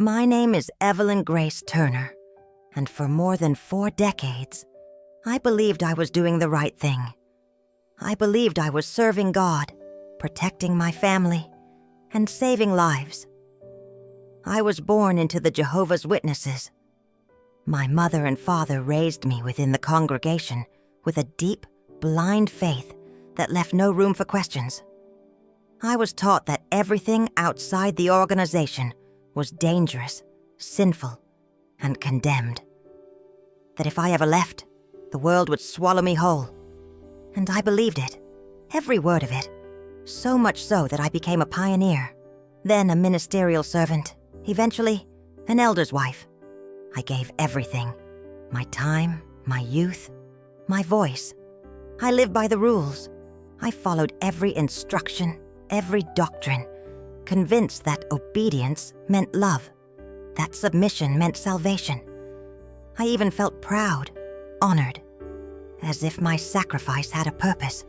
My name is Evelyn Grace Turner, and for more than 4 decades, I believed I was doing the right thing. I believed I was serving God, protecting my family, and saving lives. I was born into the Jehovah's Witnesses. My mother and father raised me within the congregation with a deep, blind faith that left no room for questions. I was taught that everything outside the organization was dangerous, sinful, and condemned. That if I ever left, the world would swallow me whole. And I believed it, every word of it, so much so that I became a pioneer, then a ministerial servant, eventually an elder's wife. I gave everything, my time, my youth, my voice. I lived by the rules. I followed every instruction, every doctrine, convinced that obedience meant love, that submission meant salvation. I even felt proud, honored, as if my sacrifice had a purpose.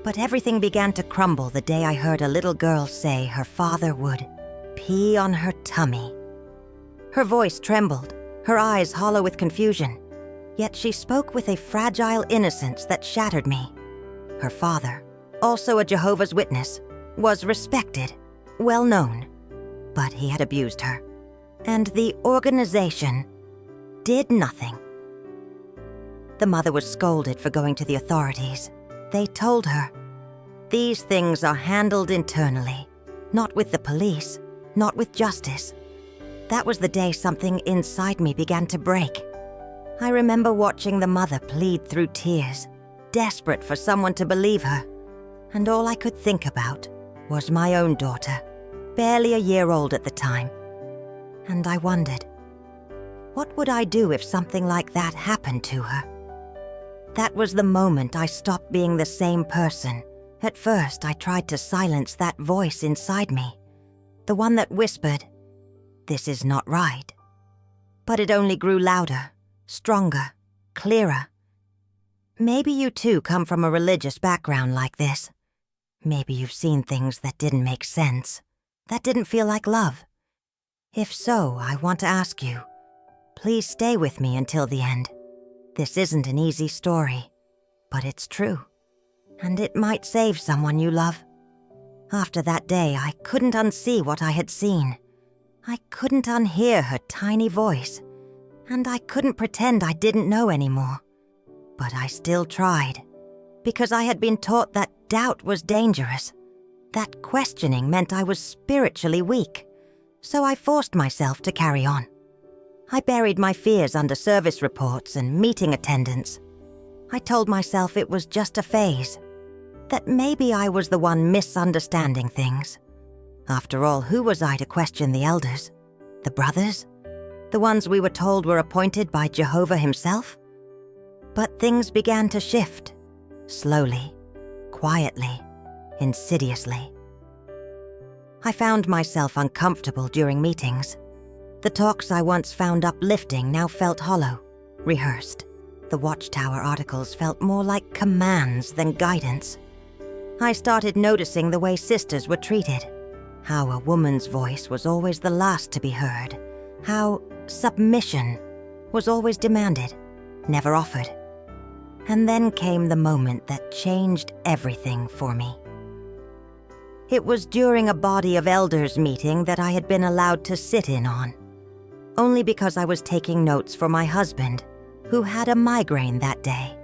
But everything began to crumble the day I heard a little girl say her father would pee on her tummy. Her voice trembled, her eyes hollow with confusion, yet she spoke with a fragile innocence that shattered me. Her father, also a Jehovah's Witness, was respected, well known, but he had abused her. And the organization did nothing. The mother was scolded for going to the authorities. They told her, "These things are handled internally, not with the police, not with justice." That was the day something inside me began to break. I remember watching the mother plead through tears, desperate for someone to believe her. And all I could think about was my own daughter, barely a year old at the time. And I wondered, what would I do if something like that happened to her? That was the moment I stopped being the same person. At first, I tried to silence that voice inside me, the one that whispered, "This is not right." But it only grew louder, stronger, clearer. Maybe you too come from a religious background like this. Maybe you've seen things that didn't make sense, that didn't feel like love. If so, I want to ask you, please stay with me until the end. This isn't an easy story, but it's true, and it might save someone you love. After that day, I couldn't unsee what I had seen. I couldn't unhear her tiny voice, and I couldn't pretend I didn't know anymore. But I still tried, because I had been taught that doubt was dangerous, that questioning meant I was spiritually weak. So I forced myself to carry on. I buried my fears under service reports and meeting attendance. I told myself it was just a phase, that maybe I was the one misunderstanding things. After all, who was I to question the elders? The brothers? The ones we were told were appointed by Jehovah himself? But things began to shift, slowly, quietly, insidiously. I found myself uncomfortable during meetings. The talks I once found uplifting now felt hollow, rehearsed. The Watchtower articles felt more like commands than guidance. I started noticing the way sisters were treated, how a woman's voice was always the last to be heard, how submission was always demanded, never offered. And then came the moment that changed everything for me. It was during a body of elders meeting that I had been allowed to sit in on, only because I was taking notes for my husband, who had a migraine that day.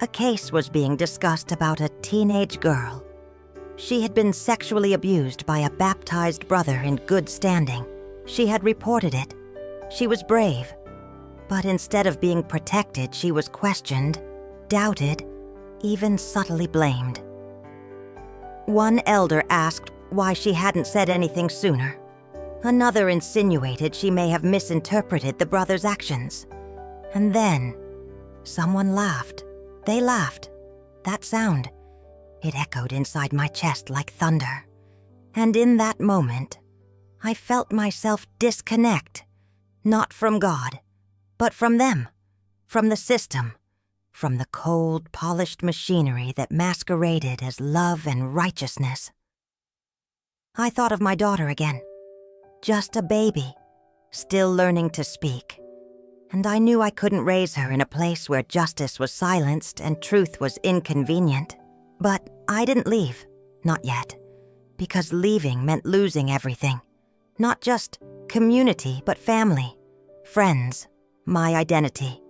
A case was being discussed about a teenage girl. She had been sexually abused by a baptized brother in good standing. She had reported it. She was brave. But instead of being protected, she was questioned, doubted, even subtly blamed. One elder asked why she hadn't said anything sooner. Another insinuated she may have misinterpreted the brother's actions. And then, someone laughed. They laughed. That sound, it echoed inside my chest like thunder. And in that moment, I felt myself disconnect, not from God, but from them, from the system, from the cold, polished machinery that masqueraded as love and righteousness. I thought of my daughter again. just a baby, still learning to speak. And I knew I couldn't raise her in a place where justice was silenced and truth was inconvenient. But I didn't leave, not yet, because leaving meant losing everything. Not just community, but family, friends, my identity.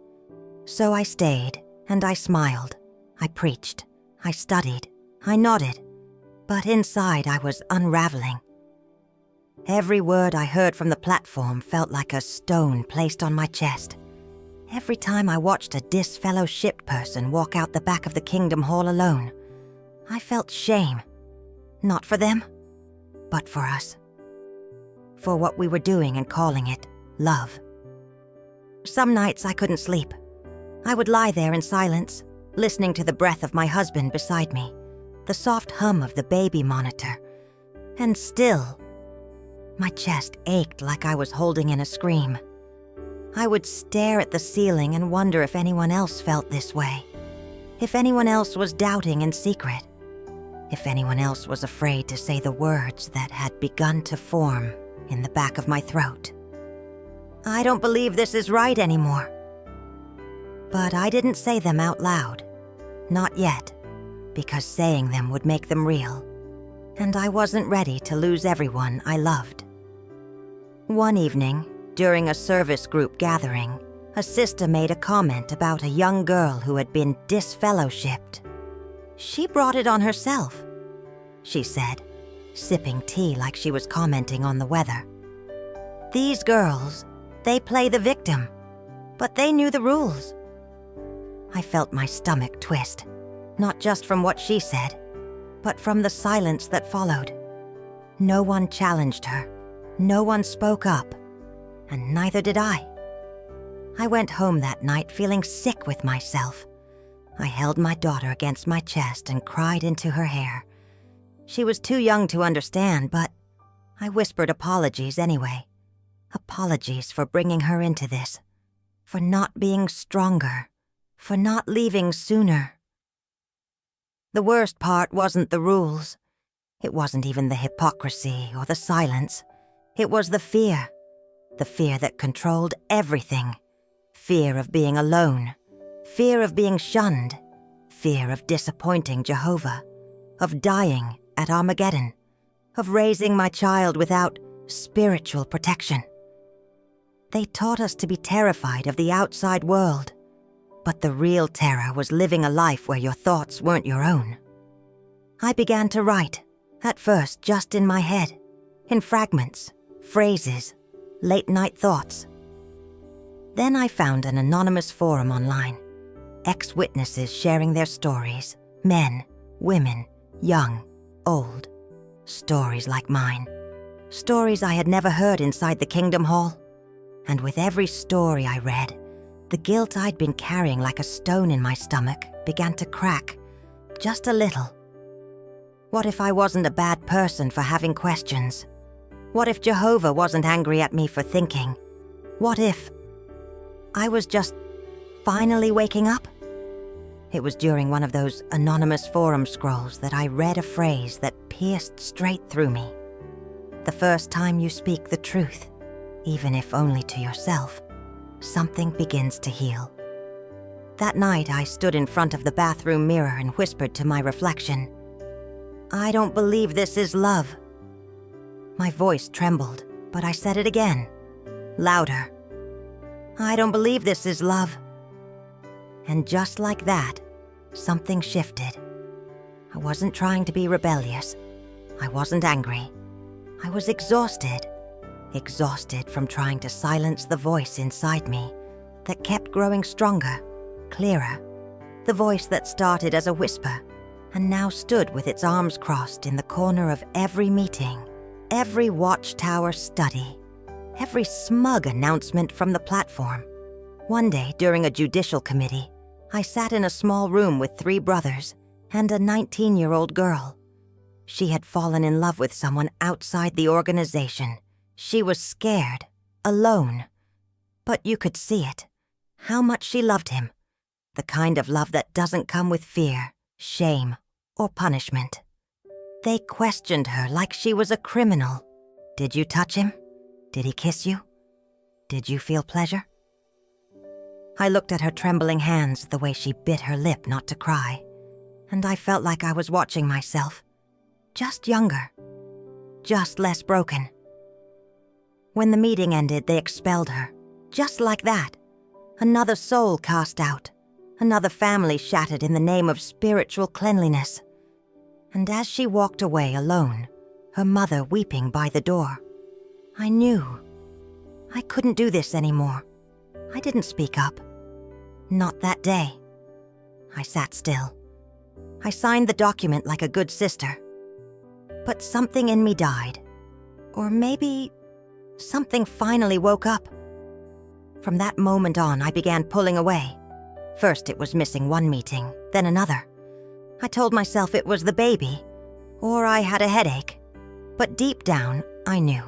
So I stayed, and I smiled. I preached. I studied. I nodded. But inside I was unraveling. Every word I heard from the platform felt like a stone placed on my chest. Every time I watched a disfellowshipped person walk out the back of the Kingdom Hall alone, I felt shame. Not for them, but for us. For what we were doing and calling it love. Some nights I couldn't sleep. I would lie there in silence, listening to the breath of my husband beside me, the soft hum of the baby monitor, and still, my chest ached like I was holding in a scream. I would stare at the ceiling and wonder if anyone else felt this way, if anyone else was doubting in secret, if anyone else was afraid to say the words that had begun to form in the back of my throat. I don't believe this is right anymore. But I didn't say them out loud. Not yet, because saying them would make them real. And I wasn't ready to lose everyone I loved. One evening, during a service group gathering, a sister made a comment about a young girl who had been disfellowshipped. She brought it on herself, she said, sipping tea like she was commenting on the weather. These girls, they play the victim, but they knew the rules. I felt my stomach twist, not just from what she said, but from the silence that followed. No one challenged her, no one spoke up, and neither did I. I went home that night feeling sick with myself. I held my daughter against my chest and cried into her hair. She was too young to understand, but I whispered apologies anyway. Apologies for bringing her into this, for not being stronger, for not leaving sooner. The worst part wasn't the rules. It wasn't even the hypocrisy or the silence. It was the fear that controlled everything. Fear of being alone, fear of being shunned, fear of disappointing Jehovah, of dying at Armageddon, of raising my child without spiritual protection. They taught us to be terrified of the outside world, but the real terror was living a life where your thoughts weren't your own. I began to write, at first just in my head, in fragments, phrases, late-night thoughts. Then I found an anonymous forum online, ex-witnesses sharing their stories, men, women, young, old, stories like mine, stories I had never heard inside the Kingdom Hall. And with every story I read, the guilt I'd been carrying like a stone in my stomach began to crack, just a little. What if I wasn't a bad person for having questions? What if Jehovah wasn't angry at me for thinking? What if I was just finally waking up? It was during one of those anonymous forum scrolls that I read a phrase that pierced straight through me. The first time you speak the truth, even if only to yourself, something begins to heal. That night, I stood in front of the bathroom mirror and whispered to my reflection, "I don't believe this is love." My voice trembled, but I said it again, louder. "I don't believe this is love." And just like that, something shifted. I wasn't trying to be rebellious. I wasn't angry. I was exhausted from trying to silence the voice inside me that kept growing stronger, clearer. The voice that started as a whisper and now stood with its arms crossed in the corner of every meeting, every watchtower study, every smug announcement from the platform. One day during a judicial committee, I sat in a small room with 3 brothers and a 19-year-old girl. She had fallen in love with someone outside the organization. She was scared, alone. But you could see it, how much she loved him. The kind of love that doesn't come with fear, shame, or punishment. They questioned her like she was a criminal. "Did you touch him? Did he kiss you? Did you feel pleasure? I looked at her trembling hands, the way she bit her lip not to cry, and I felt like I was watching myself. Just younger. Just less broken. When the meeting ended, they expelled her. Just like that. Another soul cast out. Another family shattered in the name of spiritual cleanliness. And as she walked away alone, her mother weeping by the door, I knew. I couldn't do this anymore. I didn't speak up. Not that day. I sat still. I signed the document like a good sister. But something in me died. Or maybe something finally woke up. From that moment on, I began pulling away. First it was missing one meeting, then another. I told myself it was the baby, or I had a headache. But deep down, I knew.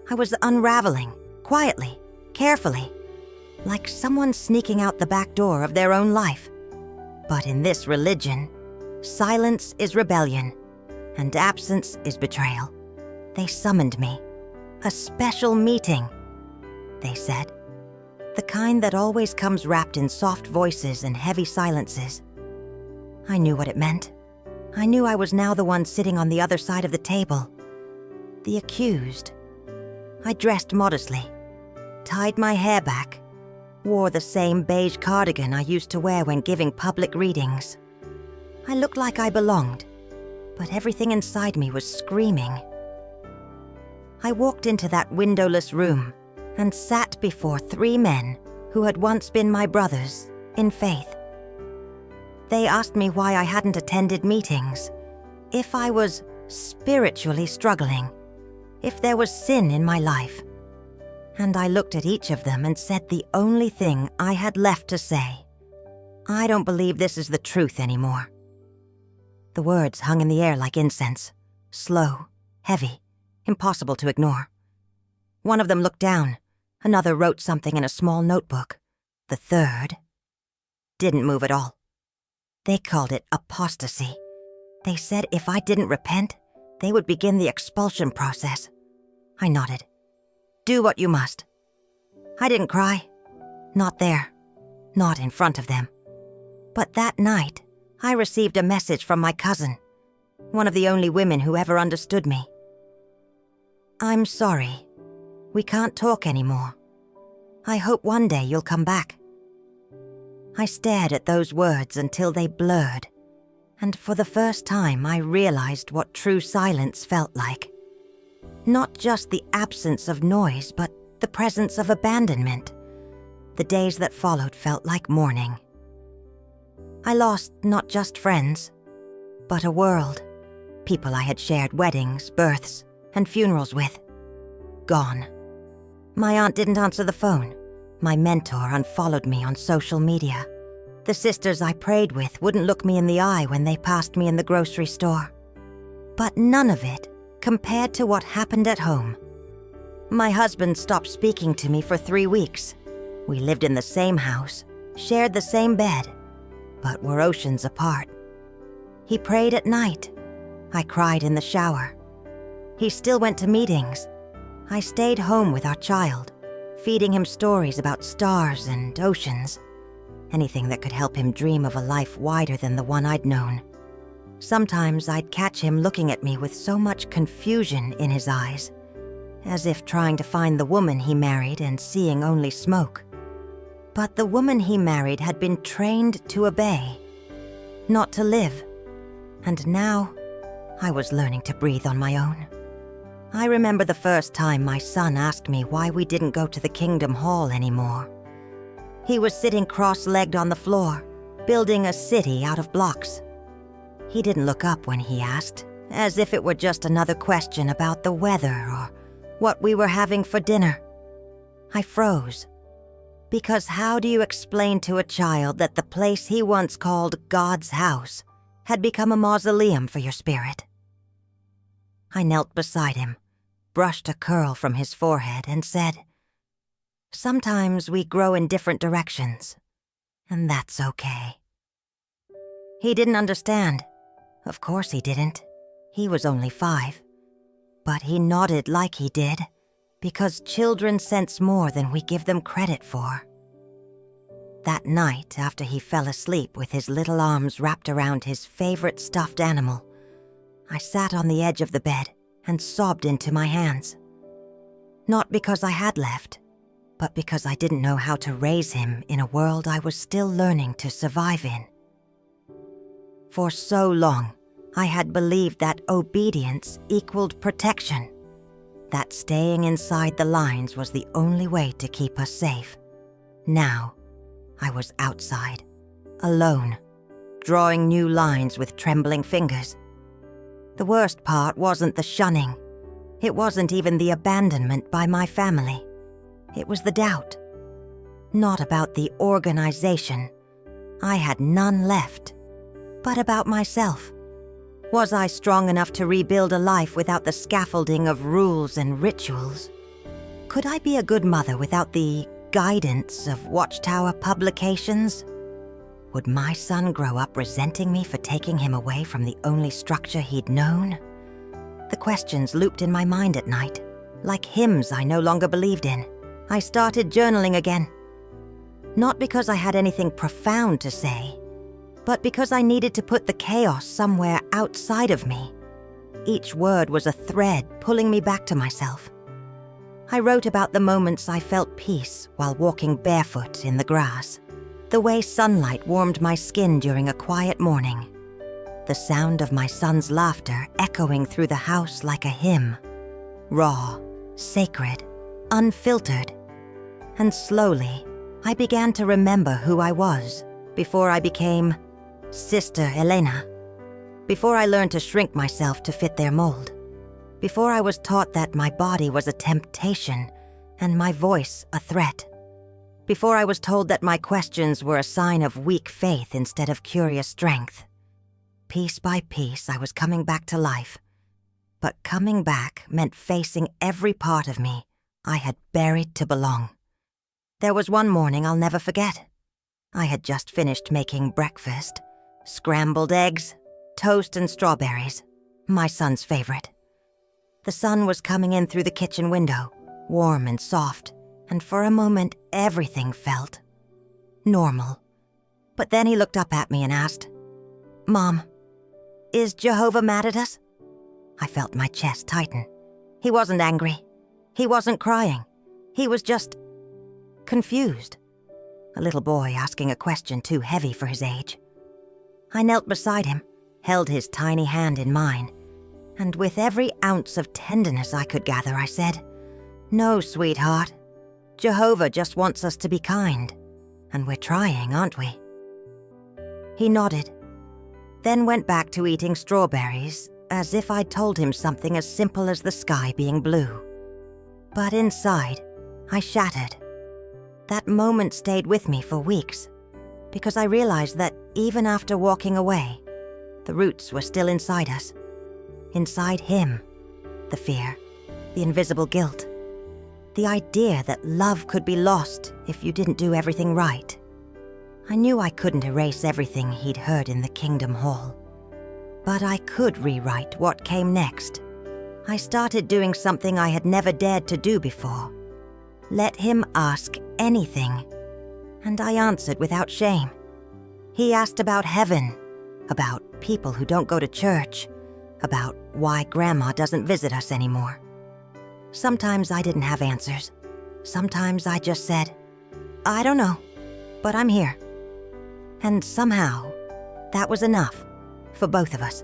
I was unraveling, quietly, carefully, like someone sneaking out the back door of their own life. But in this religion, silence is rebellion, and absence is betrayal. They summoned me. A special meeting, they said. The kind that always comes wrapped in soft voices and heavy silences. I knew what it meant. I knew I was now the one sitting on the other side of the table. The accused. I dressed modestly, tied my hair back, wore the same beige cardigan I used to wear when giving public readings. I looked like I belonged, but everything inside me was screaming. I walked into that windowless room and sat before 3 men who had once been my brothers in faith. They asked me why I hadn't attended meetings, if I was spiritually struggling, if there was sin in my life. And I looked at each of them and said the only thing I had left to say. I don't believe this is the truth anymore. The words hung in the air like incense, slow, heavy, impossible to ignore. One of them looked down. Another wrote something in a small notebook. The third didn't move at all. They called it apostasy. They said if I didn't repent, they would begin the expulsion process. I nodded. Do what you must. I didn't cry. Not there. Not in front of them. But that night, I received a message from my cousin, one of the only women who ever understood me. I'm sorry. We can't talk anymore. I hope one day you'll come back. I stared at those words until they blurred, and for the first time I realized what true silence felt like. Not just the absence of noise, but the presence of abandonment. The days that followed felt like mourning. I lost not just friends, but a world. People I had shared weddings, births, and funerals with. Gone. My aunt didn't answer the phone. My mentor unfollowed me on social media. The sisters I prayed with wouldn't look me in the eye when they passed me in the grocery store. But none of it compared to what happened at home. My husband stopped speaking to me for 3 weeks. We lived in the same house, shared the same bed, but were oceans apart. He prayed at night. I cried in the shower. He still went to meetings. I stayed home with our child, feeding him stories about stars and oceans, anything that could help him dream of a life wider than the one I'd known. Sometimes I'd catch him looking at me with so much confusion in his eyes, as if trying to find the woman he married and seeing only smoke. But the woman he married had been trained to obey, not to live, and now I was learning to breathe on my own. I remember the first time my son asked me why we didn't go to the Kingdom Hall anymore. He was sitting cross-legged on the floor, building a city out of blocks. He didn't look up when he asked, as if it were just another question about the weather or what we were having for dinner. I froze. Because how do you explain to a child that the place he once called God's house had become a mausoleum for your spirit? I knelt beside him, brushed a curl from his forehead, and said, "Sometimes we grow in different directions, and that's okay." He didn't understand. Of course he didn't. He was only 5. But he nodded like he did, Because children sense more than we give them credit for. That night, after he fell asleep with his little arms wrapped around his favorite stuffed animal, I sat on the edge of the bed and sobbed into my hands. Not because I had left, but because I didn't know how to raise him in a world I was still learning to survive in. For so long, I had believed that obedience equaled protection, that staying inside the lines was the only way to keep us safe. Now, I was outside, alone, drawing new lines with trembling fingers. The worst part wasn't the shunning. It wasn't even the abandonment by my family. It was the doubt. Not about the organization. I had none left. But about myself. Was I strong enough to rebuild a life without the scaffolding of rules and rituals? Could I be a good mother without the guidance of Watchtower publications? Would my son grow up resenting me for taking him away from the only structure he'd known? The questions looped in my mind at night, like hymns I no longer believed in. I started journaling again. Not because I had anything profound to say, but because I needed to put the chaos somewhere outside of me. Each word was a thread pulling me back to myself. I wrote about the moments I felt peace while walking barefoot in the grass, the way sunlight warmed my skin during a quiet morning, the sound of my son's laughter echoing through the house like a hymn, raw, sacred, unfiltered. And slowly, I began to remember who I was before I became Sister Elena, before I learned to shrink myself to fit their mold, before I was taught that my body was a temptation and my voice a threat, before I was told that my questions were a sign of weak faith instead of curious strength. Piece by piece, I was coming back to life, but coming back meant facing every part of me I had buried to belong. There was one morning I'll never forget. I had just finished making breakfast. Scrambled eggs, toast and strawberries, my son's favorite. The sun was coming in through the kitchen window, warm and soft, and for a moment everything felt normal. But then he looked up at me and asked, "Mom, is Jehovah mad at us?" I felt my chest tighten. He wasn't angry. He wasn't crying. He was just confused. A little boy asking a question too heavy for his age. I knelt beside him, held his tiny hand in mine, and with every ounce of tenderness I could gather, I said, "No, sweetheart. Jehovah just wants us to be kind, and we're trying, aren't we?" He nodded, then went back to eating strawberries, as if I'd told him something as simple as the sky being blue. But inside, I shattered. That moment stayed with me for weeks, because I realized that even after walking away, the roots were still inside us. Inside him, the fear, the invisible guilt, the idea that love could be lost if you didn't do everything right. I knew I couldn't erase everything he'd heard in the Kingdom Hall, but I could rewrite what came next. I started doing something I had never dared to do before. Let him ask anything, and I answered without shame. He asked about heaven, about people who don't go to church, about why Grandma doesn't visit us anymore. Sometimes I didn't have answers. Sometimes I just said, "I don't know, but I'm here." And somehow, that was enough for both of us.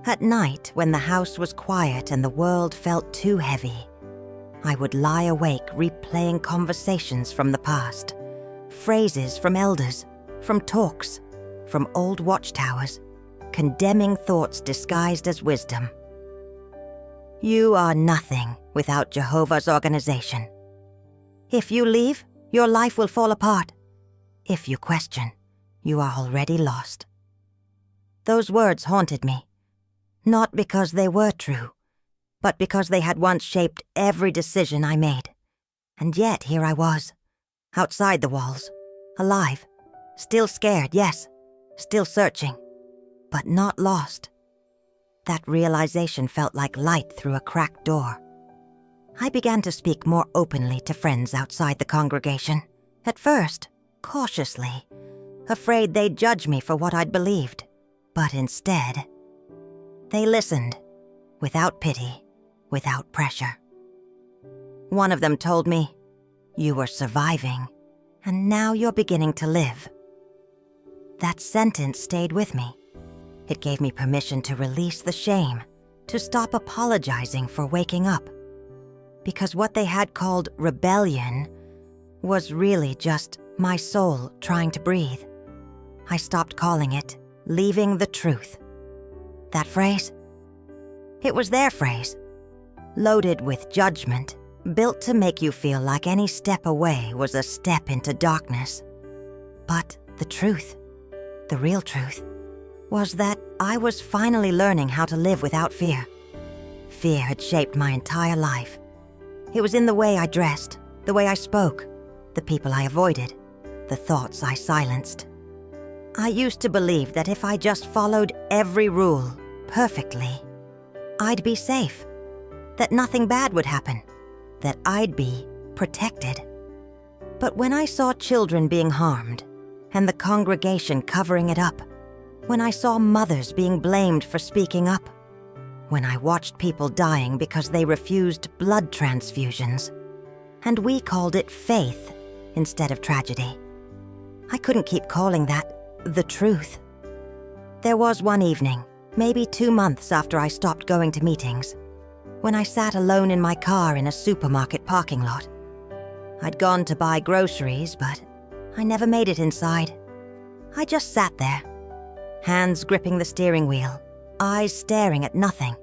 At night, when the house was quiet and the world felt too heavy, I would lie awake replaying conversations from the past, phrases from elders, from talks, from old watchtowers, condemning thoughts disguised as wisdom. You are nothing without Jehovah's organization. If you leave, your life will fall apart. If you question, you are already lost. Those words haunted me, not because they were true, but because they had once shaped every decision I made. And yet here I was, outside the walls, alive, still scared, yes, still searching, but not lost. That realization felt like light through a cracked door. I began to speak more openly to friends outside the congregation. At first, cautiously, afraid they'd judge me for what I'd believed. But instead, they listened, without pity, without pressure. One of them told me, "You were surviving, and now you're beginning to live." That sentence stayed with me. It gave me permission to release the shame, to stop apologizing for waking up. Because what they had called rebellion was really just my soul trying to breathe. I stopped calling it leaving the truth. That phrase? It was their phrase, loaded with judgment, built to make you feel like any step away was a step into darkness. But the truth, the real truth, was that I was finally learning how to live without fear. Fear had shaped my entire life. It was in the way I dressed, the way I spoke, the people I avoided, the thoughts I silenced. I used to believe that if I just followed every rule perfectly, I'd be safe, that nothing bad would happen, that I'd be protected. But when I saw children being harmed, and the congregation covering it up, when I saw mothers being blamed for speaking up, when I watched people dying because they refused blood transfusions, and we called it faith instead of tragedy, I couldn't keep calling that the truth. There was one evening, maybe 2 months after I stopped going to meetings, when I sat alone in my car in a supermarket parking lot. I'd gone to buy groceries, but I never made it inside. I just sat there, hands gripping the steering wheel, eyes staring at nothing.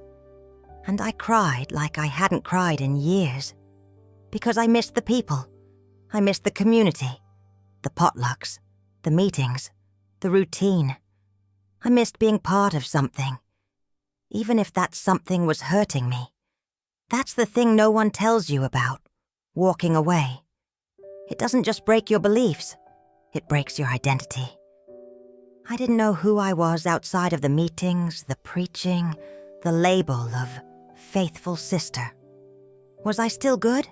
And I cried like I hadn't cried in years. Because I missed the people. I missed the community, the potlucks, the meetings, the routine. I missed being part of something, even if that something was hurting me. That's the thing no one tells you about, walking away. It doesn't just break your beliefs, it breaks your identity. I didn't know who I was outside of the meetings, the preaching, the label of faithful sister. Was I still good?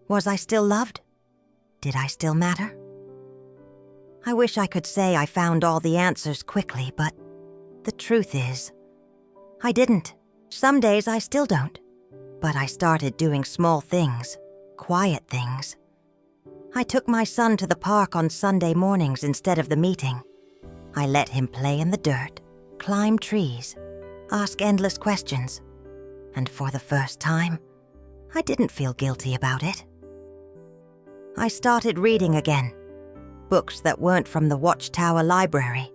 Was I still loved? Did I still matter? I wish I could say I found all the answers quickly, but the truth is, I didn't. Some days I still don't. But I started doing small things, quiet things. I took my son to the park on Sunday mornings instead of the meeting. I let him play in the dirt, climb trees, ask endless questions. And for the first time, I didn't feel guilty about it. I started reading again, books that weren't from the Watchtower Library.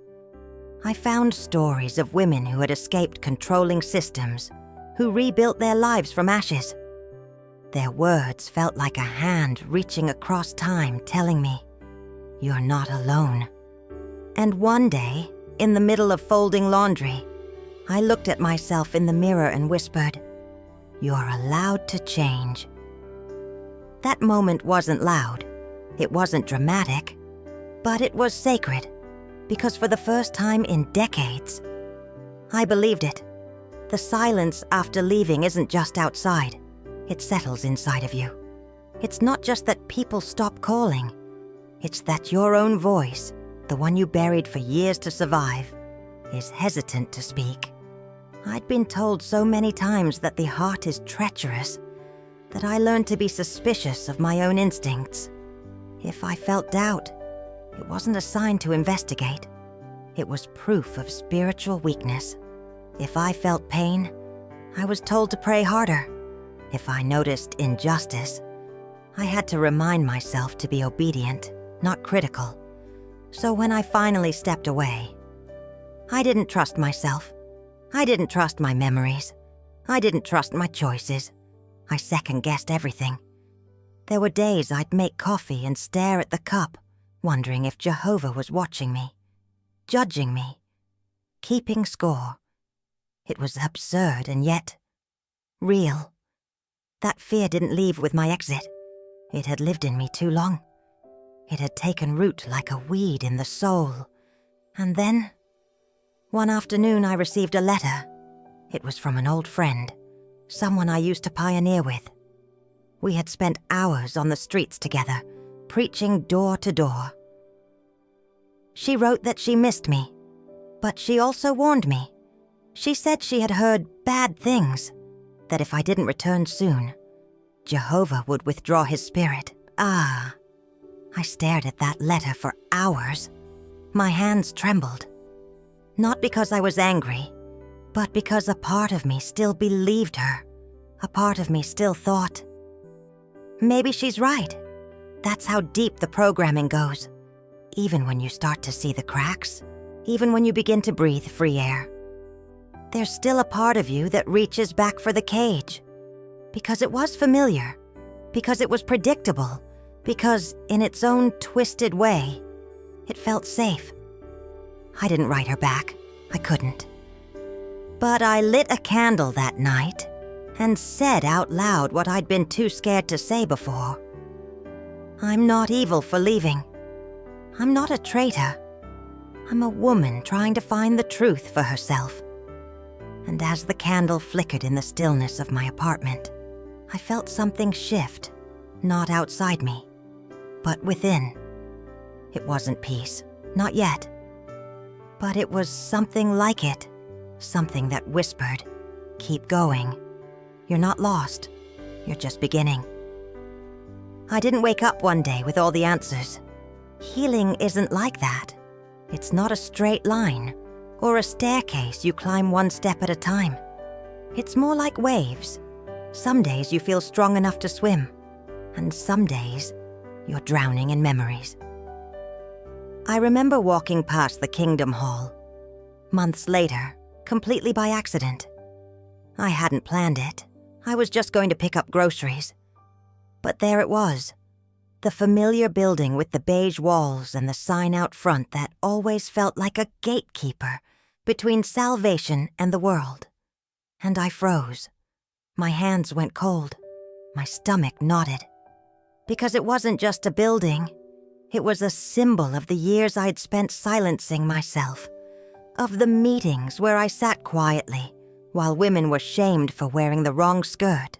I found stories of women who had escaped controlling systems, who rebuilt their lives from ashes. Their words felt like a hand reaching across time telling me, "You're not alone." And one day, in the middle of folding laundry, I looked at myself in the mirror and whispered, "You're allowed to change." That moment wasn't loud, it wasn't dramatic, but it was sacred, because for the first time in decades, I believed it. The silence after leaving isn't just outside, it settles inside of you. It's not just that people stop calling, it's that your own voice, the one you buried for years to survive, is hesitant to speak. I'd been told so many times that the heart is treacherous that I learned to be suspicious of my own instincts. If I felt doubt, it wasn't a sign to investigate. It was proof of spiritual weakness. If I felt pain, I was told to pray harder. If I noticed injustice, I had to remind myself to be obedient, not critical. So when I finally stepped away, I didn't trust myself. I didn't trust my memories. I didn't trust my choices. I second-guessed everything. There were days I'd make coffee and stare at the cup, wondering if Jehovah was watching me, judging me, keeping score. It was absurd and yet real. That fear didn't leave with my exit. It had lived in me too long. It had taken root like a weed in the soul. And then, one afternoon I received a letter. It was from an old friend, someone I used to pioneer with. We had spent hours on the streets together, preaching door to door. She wrote that she missed me, but she also warned me. She said she had heard bad things, that if I didn't return soon, Jehovah would withdraw his spirit. I stared at that letter for hours. My hands trembled. Not because I was angry, but because a part of me still believed her. A part of me still thought, maybe she's right. That's how deep the programming goes. Even when you start to see the cracks, even when you begin to breathe free air, there's still a part of you that reaches back for the cage. Because it was familiar, because it was predictable, because in its own twisted way, it felt safe. I didn't write her back. I couldn't. But I lit a candle that night and said out loud what I'd been too scared to say before. I'm not evil for leaving. I'm not a traitor. I'm a woman trying to find the truth for herself. And as the candle flickered in the stillness of my apartment, I felt something shift, not outside me, but within. It wasn't peace, not yet. But it was something like it, something that whispered, keep going. You're not lost, you're just beginning. I didn't wake up one day with all the answers. Healing isn't like that. It's not a straight line, or a staircase you climb one step at a time. It's more like waves. Some days you feel strong enough to swim, and some days you're drowning in memories. I remember walking past the Kingdom Hall, months later, completely by accident. I hadn't planned it. I was just going to pick up groceries. But there it was, the familiar building with the beige walls and the sign out front that always felt like a gatekeeper between salvation and the world. And I froze. My hands went cold. My stomach knotted. Because it wasn't just a building. It was a symbol of the years I'd spent silencing myself, of the meetings where I sat quietly while women were shamed for wearing the wrong skirt,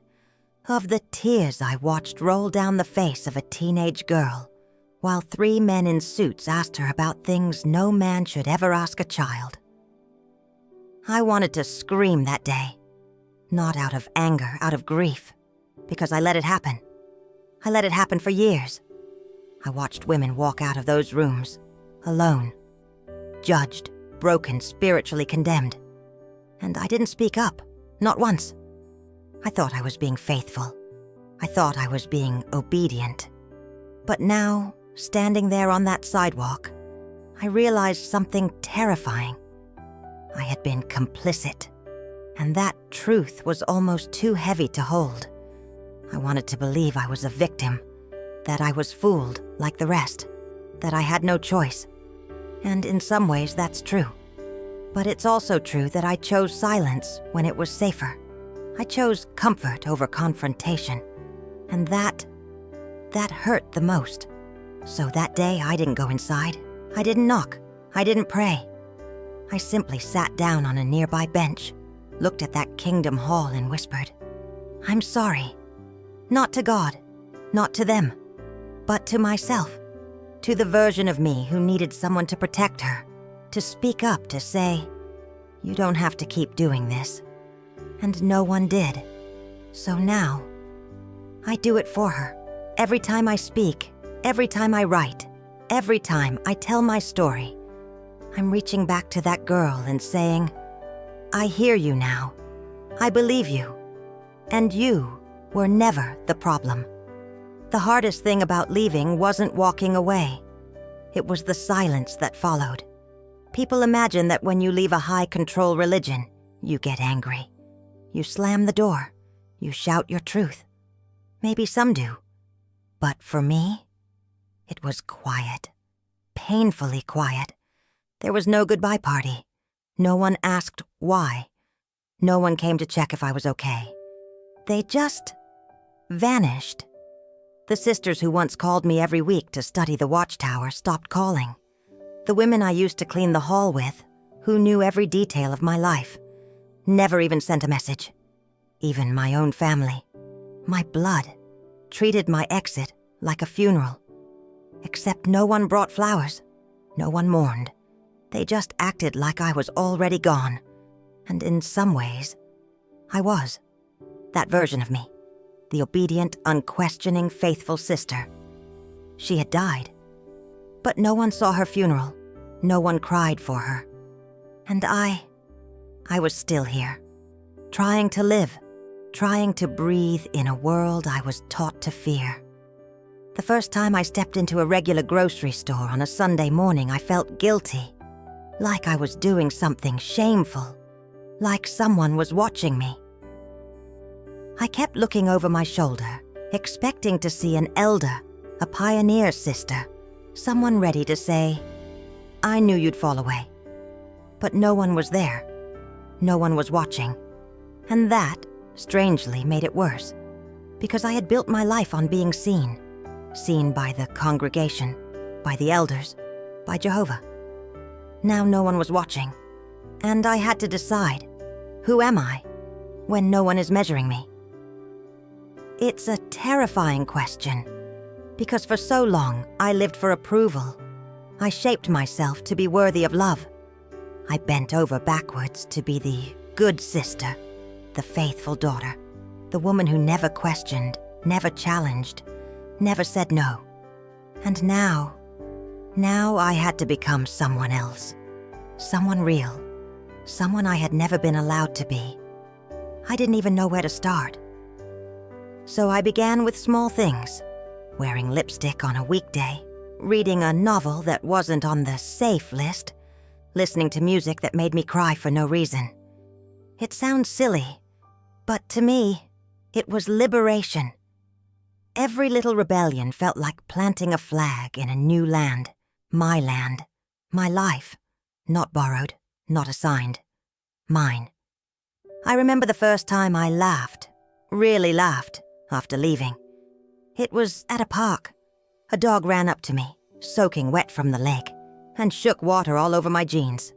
of the tears I watched roll down the face of a teenage girl while 3 men in suits asked her about things no man should ever ask a child. I wanted to scream that day, not out of anger, out of grief, because I let it happen. I let it happen for years. I watched women walk out of those rooms, alone, judged, broken, spiritually condemned. And I didn't speak up, not once. I thought I was being faithful. I thought I was being obedient. But now, standing there on that sidewalk, I realized something terrifying. I had been complicit, and that truth was almost too heavy to hold. I wanted to believe I was a victim, that I was fooled like the rest, that I had no choice. And in some ways, that's true. But it's also true that I chose silence when it was safer. I chose comfort over confrontation. And that hurt the most. So that day, I didn't go inside. I didn't knock. I didn't pray. I simply sat down on a nearby bench, looked at that Kingdom Hall and whispered, I'm sorry. Not to God, not to them, but to myself, to the version of me who needed someone to protect her, to speak up, to say, you don't have to keep doing this. And no one did. So now, I do it for her. Every time I speak, every time I write, every time I tell my story, I'm reaching back to that girl and saying, I hear you now. I believe you. And you were never the problem. The hardest thing about leaving wasn't walking away. It was the silence that followed. People imagine that when you leave a high-control religion, you get angry. You slam the door. You shout your truth. Maybe some do. But for me, it was quiet. Painfully quiet. There was no goodbye party. No one asked why. No one came to check if I was okay. They just vanished. The sisters who once called me every week to study the watchtower stopped calling. The women I used to clean the hall with, who knew every detail of my life, never even sent a message. Even my own family. My blood. treated my exit like a funeral. Except no one brought flowers. No one mourned. They just acted like I was already gone. And in some ways, I was. That version of me. The obedient, unquestioning, faithful sister. She had died. But no one saw her funeral. No one cried for her. And I was still here. Trying to live. Trying to breathe in a world I was taught to fear. The first time I stepped into a regular grocery store on a Sunday morning, I felt guilty. Like I was doing something shameful. Like someone was watching me. I kept looking over my shoulder, expecting to see an elder, a pioneer sister, someone ready to say, "I knew you'd fall away." But no one was there. No one was watching. And that, strangely, made it worse, because I had built my life on being seen. Seen by the congregation, by the elders, by Jehovah. Now no one was watching, and I had to decide, who am I when no one is measuring me? It's a terrifying question, because for so long I lived for approval. I shaped myself to be worthy of love. I bent over backwards to be the good sister, the faithful daughter, the woman who never questioned, never challenged, never said no. And now I had to become someone else. Someone real. Someone I had never been allowed to be. I didn't even know where to start. So I began with small things. Wearing lipstick on a weekday, reading a novel that wasn't on the safe list, listening to music that made me cry for no reason. It sounds silly, but to me, it was liberation. Every little rebellion felt like planting a flag in a new land, my life, not borrowed, not assigned, mine. I remember the first time I laughed, really laughed, after leaving. It was at a park. A dog ran up to me, soaking wet from the lake, and shook water all over my jeans.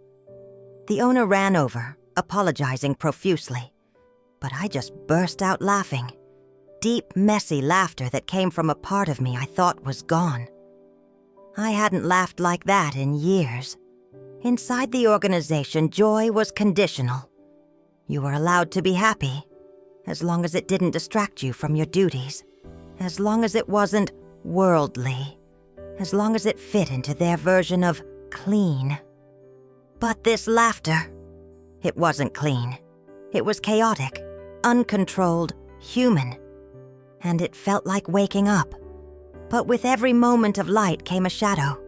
The owner ran over, apologizing profusely, but I just burst out laughing. Deep, messy laughter that came from a part of me I thought was gone. I hadn't laughed like that in years. Inside the organization, joy was conditional. You were allowed to be happy, as long as it didn't distract you from your duties, as long as it wasn't worldly, as long as it fit into their version of clean. But this laughter, it wasn't clean. It was chaotic, uncontrolled, human. And it felt like waking up. But with every moment of light came a shadow.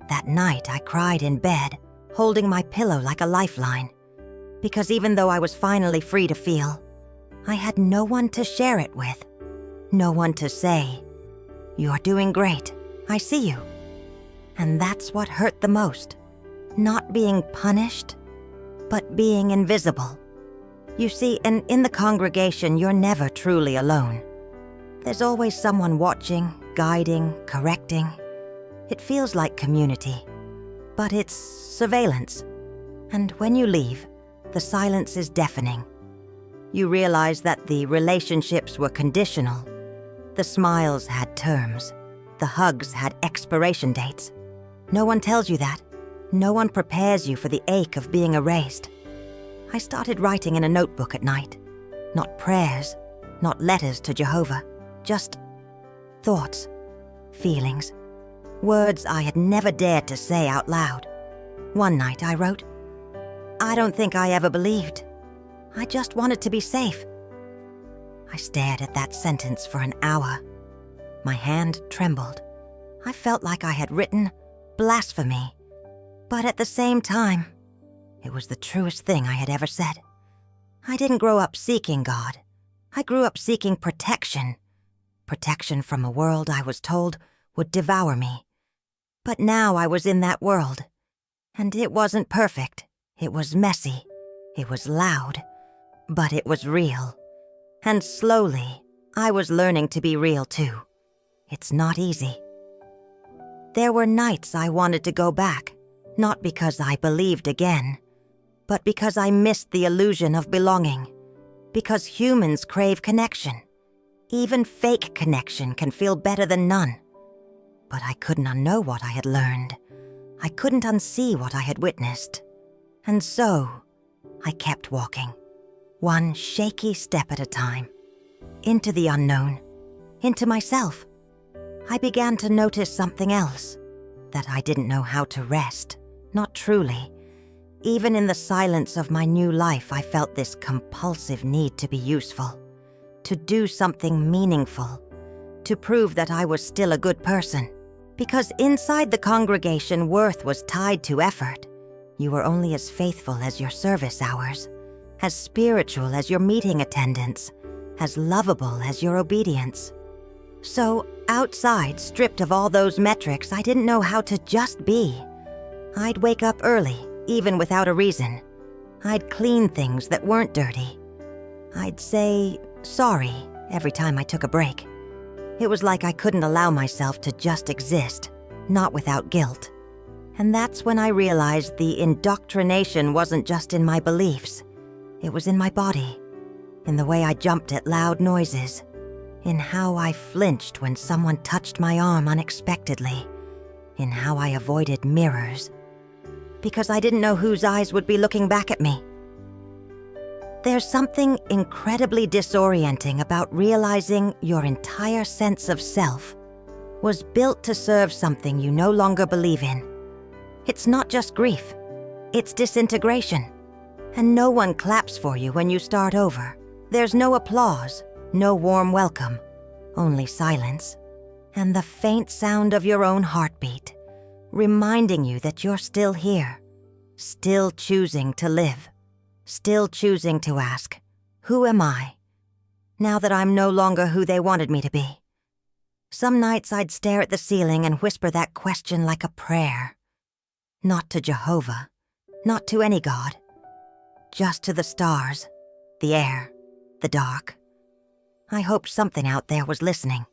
That night I cried in bed, holding my pillow like a lifeline. Because even though I was finally free to feel, I had no one to share it with. No one to say, "You're doing great, I see you." And that's what hurt the most. Not being punished, but being invisible. You see, in the congregation, you're never truly alone. There's always someone watching, guiding, correcting. It feels like community, but it's surveillance. And when you leave, the silence is deafening. You realize that the relationships were conditional. The smiles had terms. The hugs had expiration dates. No one tells you that. No one prepares you for the ache of being erased. I started writing in a notebook at night. Not prayers, not letters to Jehovah. Just thoughts, feelings, words I had never dared to say out loud. One night I wrote, "I don't think I ever believed. I just wanted to be safe." I stared at that sentence for an hour. My hand trembled. I felt like I had written blasphemy. But at the same time, it was the truest thing I had ever said. I didn't grow up seeking God. I grew up seeking protection. Protection from a world I was told would devour me. But now I was in that world. And it wasn't perfect. It was messy. It was loud. But it was real. And slowly, I was learning to be real too. It's not easy. There were nights I wanted to go back, not because I believed again, but because I missed the illusion of belonging. Because humans crave connection. Even fake connection can feel better than none. But I couldn't unknow what I had learned. I couldn't unsee what I had witnessed. And so, I kept walking, one shaky step at a time, into the unknown, into myself. I began to notice something else, that I didn't know how to rest, not truly. Even in the silence of my new life, I felt this compulsive need to be useful, to do something meaningful, to prove that I was still a good person. Because inside the congregation, worth was tied to effort. You were only as faithful as your service hours, as spiritual as your meeting attendance, as lovable as your obedience. So, outside, stripped of all those metrics, I didn't know how to just be. I'd wake up early, even without a reason. I'd clean things that weren't dirty. I'd say sorry every time I took a break. It was like I couldn't allow myself to just exist, not without guilt. And that's when I realized the indoctrination wasn't just in my beliefs. It was in my body, in the way I jumped at loud noises, in how I flinched when someone touched my arm unexpectedly, in how I avoided mirrors, because I didn't know whose eyes would be looking back at me. There's something incredibly disorienting about realizing your entire sense of self was built to serve something you no longer believe in. It's not just grief, it's disintegration. And no one claps for you when you start over. There's no applause, no warm welcome, only silence, and the faint sound of your own heartbeat, reminding you that you're still here, still choosing to live. Still choosing to ask, who am I? Now that I'm no longer who they wanted me to be. Some nights I'd stare at the ceiling and whisper that question like a prayer. Not to Jehovah, not to any god. Just to the stars, the air, the dark. I hoped something out there was listening.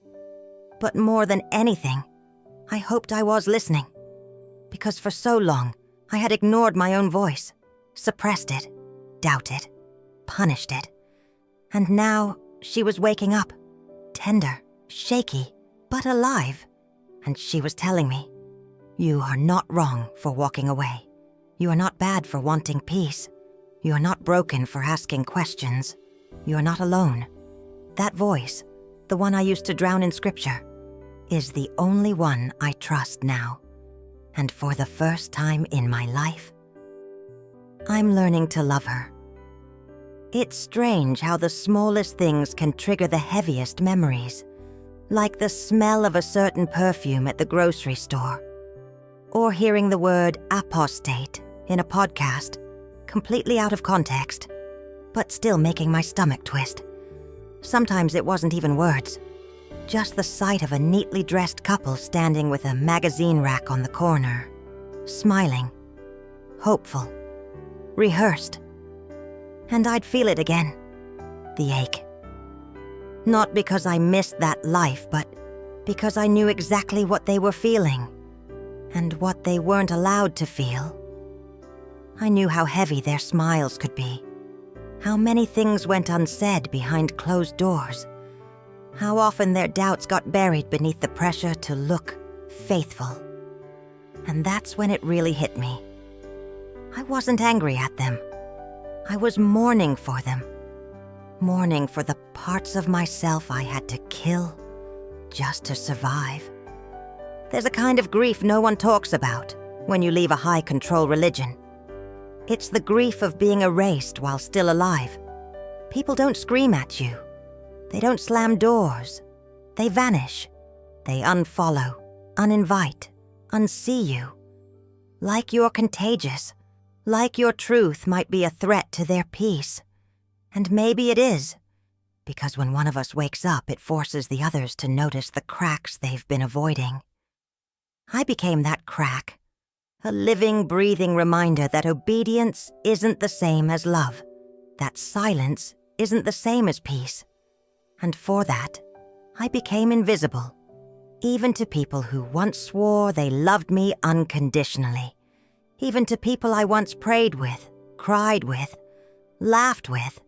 But more than anything, I hoped I was listening. Because for so long, I had ignored my own voice, suppressed it, doubted, punished it. And now she was waking up, tender, shaky, but alive. And she was telling me, you are not wrong for walking away. You are not bad for wanting peace. You are not broken for asking questions. You are not alone. That voice, the one I used to drown in scripture, is the only one I trust now. And for the first time in my life, I'm learning to love her. It's strange how the smallest things can trigger the heaviest memories, like the smell of a certain perfume at the grocery store, or hearing the word apostate in a podcast, completely out of context, but still making my stomach twist. Sometimes it wasn't even words, just the sight of a neatly dressed couple standing with a magazine rack on the corner, smiling, hopeful, rehearsed. And I'd feel it again, the ache. Not because I missed that life, but because I knew exactly what they were feeling, and what they weren't allowed to feel. I knew how heavy their smiles could be, how many things went unsaid behind closed doors, how often their doubts got buried beneath the pressure to look faithful. And that's when it really hit me. I wasn't angry at them. I was mourning for them. Mourning for the parts of myself I had to kill just to survive. There's a kind of grief no one talks about when you leave a high-control religion. It's the grief of being erased while still alive. People don't scream at you. They don't slam doors. They vanish. They unfollow, uninvite, unsee you. Like you're contagious. Like your truth might be a threat to their peace. And maybe it is, because when one of us wakes up, it forces the others to notice the cracks they've been avoiding. I became that crack, a living, breathing reminder that obedience isn't the same as love, that silence isn't the same as peace. And for that, I became invisible, even to people who once swore they loved me unconditionally. Even to people I once prayed with, cried with, laughed with.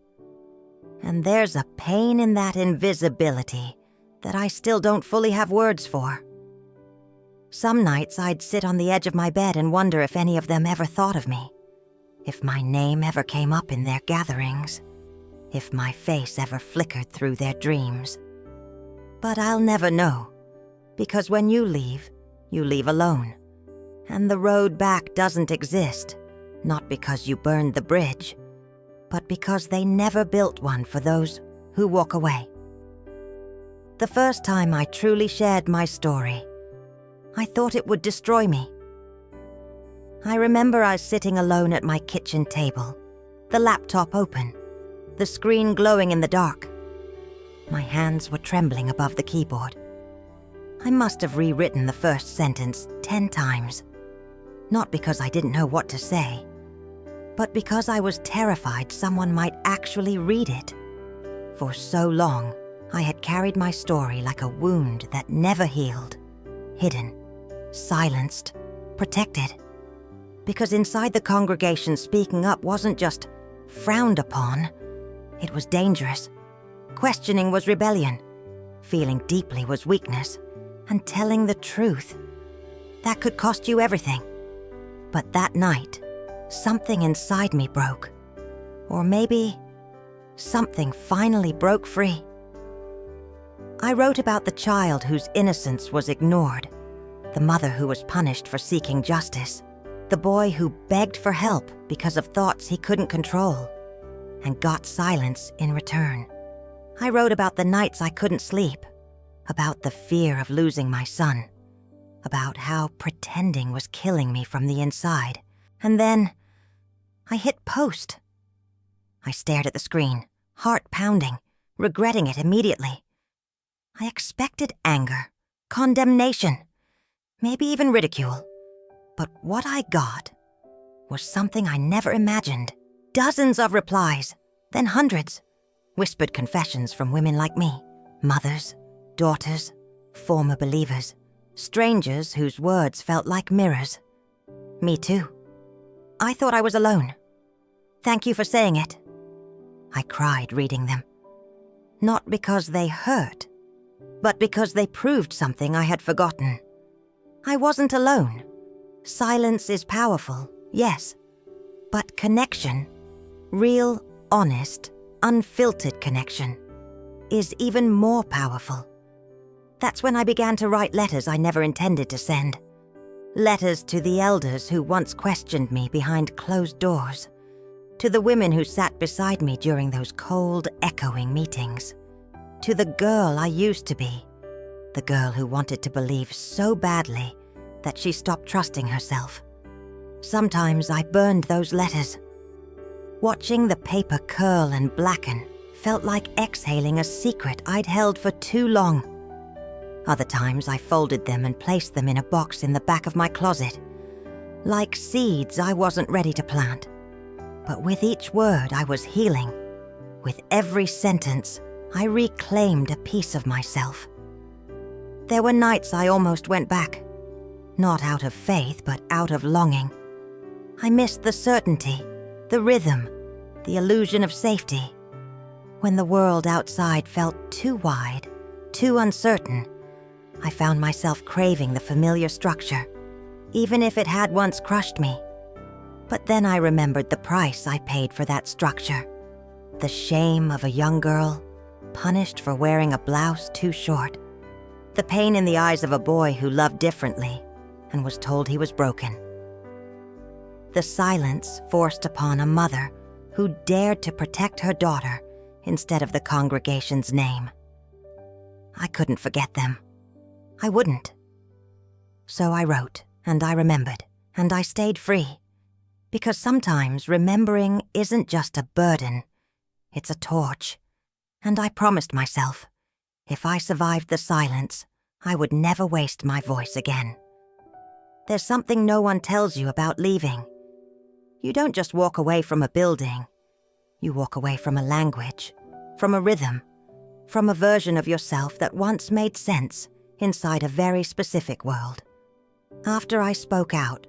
And there's a pain in that invisibility that I still don't fully have words for. Some nights I'd sit on the edge of my bed and wonder if any of them ever thought of me, if my name ever came up in their gatherings, if my face ever flickered through their dreams. But I'll never know, because when you leave alone. And the road back doesn't exist, not because you burned the bridge, but because they never built one for those who walk away. The first time I truly shared my story, I thought it would destroy me. I remember I was sitting alone at my kitchen table, the laptop open, the screen glowing in the dark. My hands were trembling above the keyboard. I must have rewritten the first sentence 10 times, not because I didn't know what to say, but because I was terrified someone might actually read it. For so long, I had carried my story like a wound that never healed, hidden, silenced, protected. Because inside the congregation, speaking up wasn't just frowned upon, it was dangerous. Questioning was rebellion, feeling deeply was weakness, and telling the truth, that could cost you everything. But that night, something inside me broke. Or maybe something finally broke free. I wrote about the child whose innocence was ignored, the mother who was punished for seeking justice, the boy who begged for help because of thoughts he couldn't control, and got silence in return. I wrote about the nights I couldn't sleep, about the fear of losing my son, about how pretending was killing me from the inside. And then I hit post. I stared at the screen, heart pounding, regretting it immediately. I expected anger, condemnation, maybe even ridicule. But what I got was something I never imagined. Dozens of replies, then hundreds. Whispered confessions from women like me, mothers, daughters, former believers, strangers whose words felt like mirrors. Me too. I thought I was alone. Thank you for saying it. I cried reading them. Not because they hurt, but because they proved something I had forgotten. I wasn't alone. Silence is powerful, yes. But connection, real, honest, unfiltered connection, is even more powerful. That's when I began to write letters I never intended to send. Letters to the elders who once questioned me behind closed doors. To the women who sat beside me during those cold, echoing meetings. To the girl I used to be. The girl who wanted to believe so badly that she stopped trusting herself. Sometimes I burned those letters. Watching the paper curl and blacken felt like exhaling a secret I'd held for too long. Other times I folded them and placed them in a box in the back of my closet, like seeds I wasn't ready to plant. But with each word I was healing. With every sentence, I reclaimed a piece of myself. There were nights I almost went back, not out of faith, but out of longing. I missed the certainty, the rhythm, the illusion of safety. When the world outside felt too wide, too uncertain, I found myself craving the familiar structure, even if it had once crushed me. But then I remembered the price I paid for that structure. The shame of a young girl, punished for wearing a blouse too short. The pain in the eyes of a boy who loved differently and was told he was broken. The silence forced upon a mother who dared to protect her daughter instead of the congregation's name. I couldn't forget them. I wouldn't. So I wrote, and I remembered, and I stayed free. Because sometimes remembering isn't just a burden, it's a torch. And I promised myself, if I survived the silence, I would never waste my voice again. There's something no one tells you about leaving. You don't just walk away from a building. You walk away from a language, from a rhythm, from a version of yourself that once made sense inside a very specific world. After I spoke out,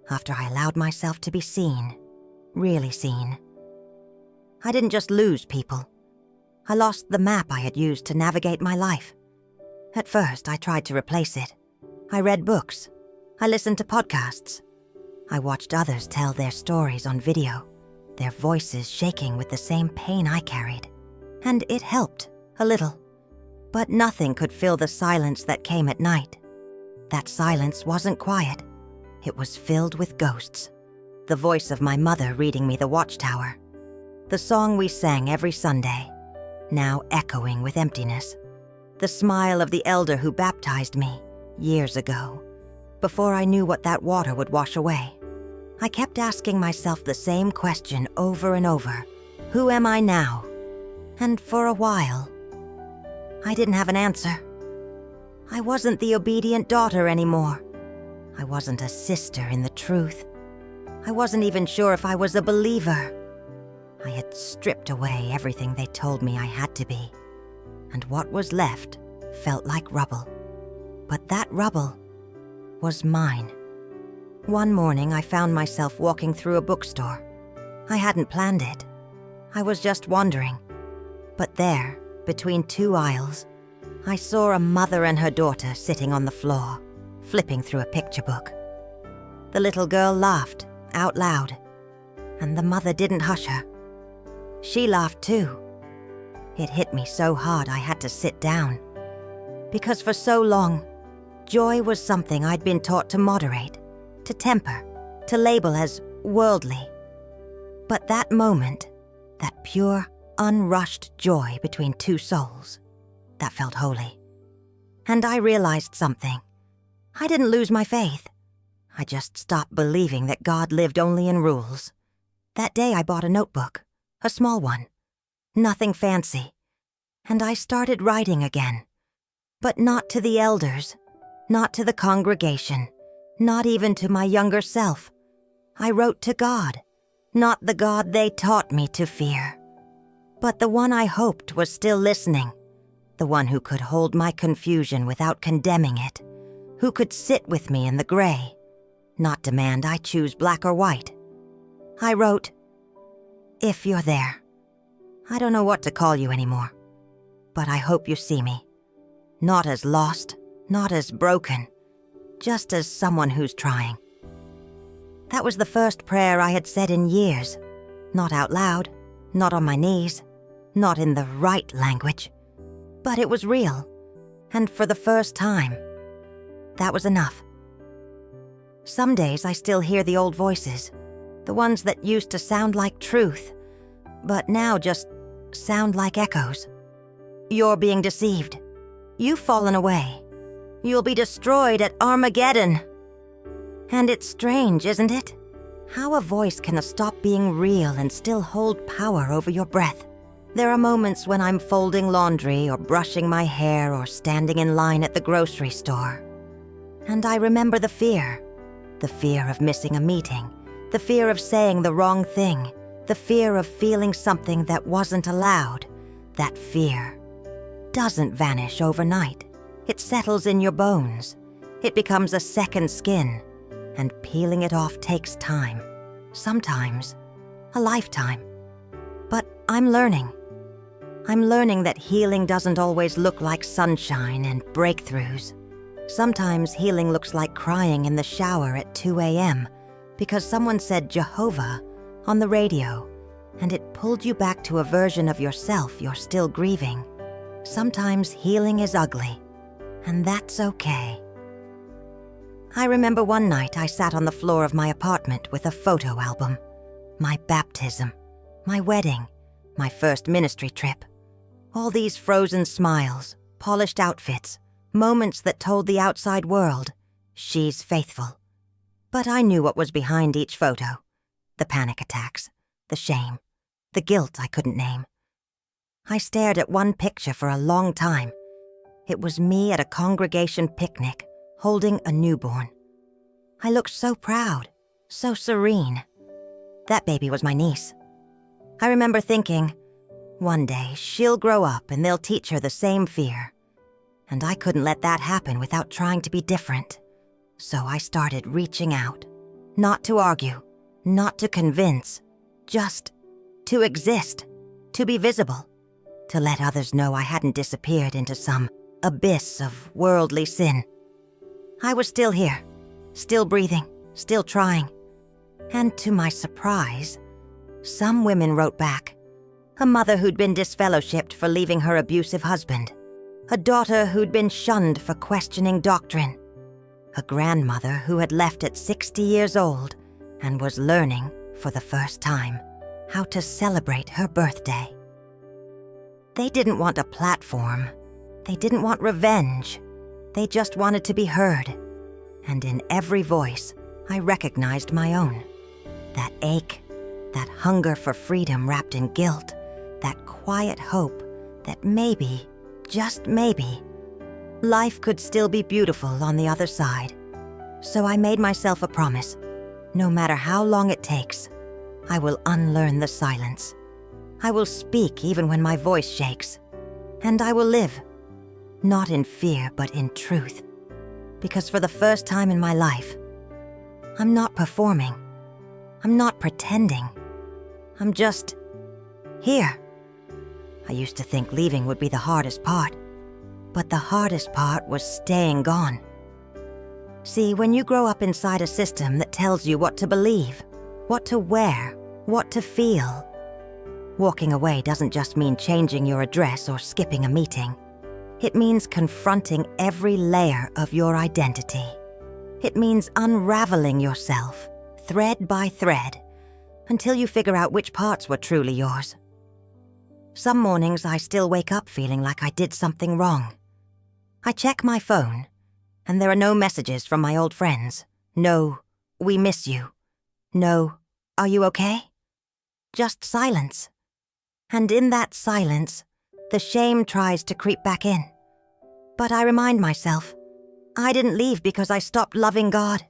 after I allowed myself to be seen, really seen, I didn't just lose people, I lost the map I had used to navigate my life. At first, I tried to replace it. I read books. I listened to podcasts. I watched others tell their stories on video, their voices shaking with the same pain I carried. And it helped, a little. But nothing could fill the silence that came at night. That silence wasn't quiet. It was filled with ghosts. The voice of my mother reading me The Watchtower. The song we sang every Sunday, now echoing with emptiness. The smile of the elder who baptized me years ago, before I knew what that water would wash away. I kept asking myself the same question over and over. Who am I now? And for a while, I didn't have an answer. I wasn't the obedient daughter anymore. I wasn't a sister in the truth. I wasn't even sure if I was a believer. I had stripped away everything they told me I had to be, and what was left felt like rubble. But that rubble was mine. One morning, I found myself walking through a bookstore. I hadn't planned it. I was just wandering. But there, between two aisles, I saw a mother and her daughter sitting on the floor, flipping through a picture book. The little girl laughed out loud, and the mother didn't hush her. She laughed too. It hit me so hard I had to sit down. Because for so long, joy was something I'd been taught to moderate, to temper, to label as worldly. But that moment, that pure, unrushed joy between two souls, that felt holy. And I realized something. I didn't lose my faith. I just stopped believing that God lived only in rules. That day I bought a notebook, a small one, nothing fancy, and I started writing again. But not to the elders, not to the congregation, not even to my younger self. I wrote to God, not the God they taught me to fear, but the one I hoped was still listening, the one who could hold my confusion without condemning it, who could sit with me in the gray, not demand I choose black or white. I wrote, "If you're there, I don't know what to call you anymore, but I hope you see me. Not as lost, not as broken, just as someone who's trying." That was the first prayer I had said in years. Not out loud, not on my knees, not in the right language. But it was real, and for the first time, that was enough. Some days I still hear the old voices, the ones that used to sound like truth, but now just sound like echoes. You're being deceived. You've fallen away. You'll be destroyed at Armageddon. And it's strange, isn't it? How a voice can stop being real and still hold power over your breath. There are moments when I'm folding laundry or brushing my hair or standing in line at the grocery store. And I remember the fear of missing a meeting, the fear of saying the wrong thing, the fear of feeling something that wasn't allowed. That fear doesn't vanish overnight. It settles in your bones. It becomes a second skin, and peeling it off takes time. Sometimes a lifetime. But I'm learning. I'm learning that healing doesn't always look like sunshine and breakthroughs. Sometimes healing looks like crying in the shower at 2 a.m. because someone said Jehovah on the radio, and it pulled you back to a version of yourself you're still grieving. Sometimes healing is ugly, and that's okay. I remember one night I sat on the floor of my apartment with a photo album. My baptism, my wedding, my first ministry trip. All these frozen smiles, polished outfits, moments that told the outside world, she's faithful. But I knew what was behind each photo. The panic attacks, the shame, the guilt I couldn't name. I stared at one picture for a long time. It was me at a congregation picnic, holding a newborn. I looked so proud, so serene. That baby was my niece. I remember thinking, one day she'll grow up and they'll teach her the same fear. And I couldn't let that happen without trying to be different. So I started reaching out. Not to argue, not to convince, just to exist, to be visible. to let others know I hadn't disappeared into some abyss of worldly sin. I was still here, still breathing, still trying. And to my surprise, some women wrote back. A mother who'd been disfellowshipped for leaving her abusive husband. A daughter who'd been shunned for questioning doctrine. A grandmother who had left at 60 years old and was learning, for the first time, how to celebrate her birthday. They didn't want a platform. They didn't want revenge. They just wanted to be heard. And in every voice, I recognized my own. That ache, that hunger for freedom wrapped in guilt, that quiet hope that maybe, just maybe, life could still be beautiful on the other side. So I made myself a promise. No matter how long it takes, I will unlearn the silence. I will speak even when my voice shakes. And I will live, not in fear but in truth. Because for the first time in my life, I'm not performing. I'm not pretending. I'm just here. I used to think leaving would be the hardest part, but the hardest part was staying gone. See, when you grow up inside a system that tells you what to believe, what to wear, what to feel, walking away doesn't just mean changing your address or skipping a meeting. It means confronting every layer of your identity. It means unraveling yourself, thread by thread, until you figure out which parts were truly yours. Some mornings I still wake up feeling like I did something wrong. I check my phone, and there are no messages from my old friends. No, we miss you. No, are you okay? Just silence. And in that silence, the shame tries to creep back in. But I remind myself, I didn't leave because I stopped loving God.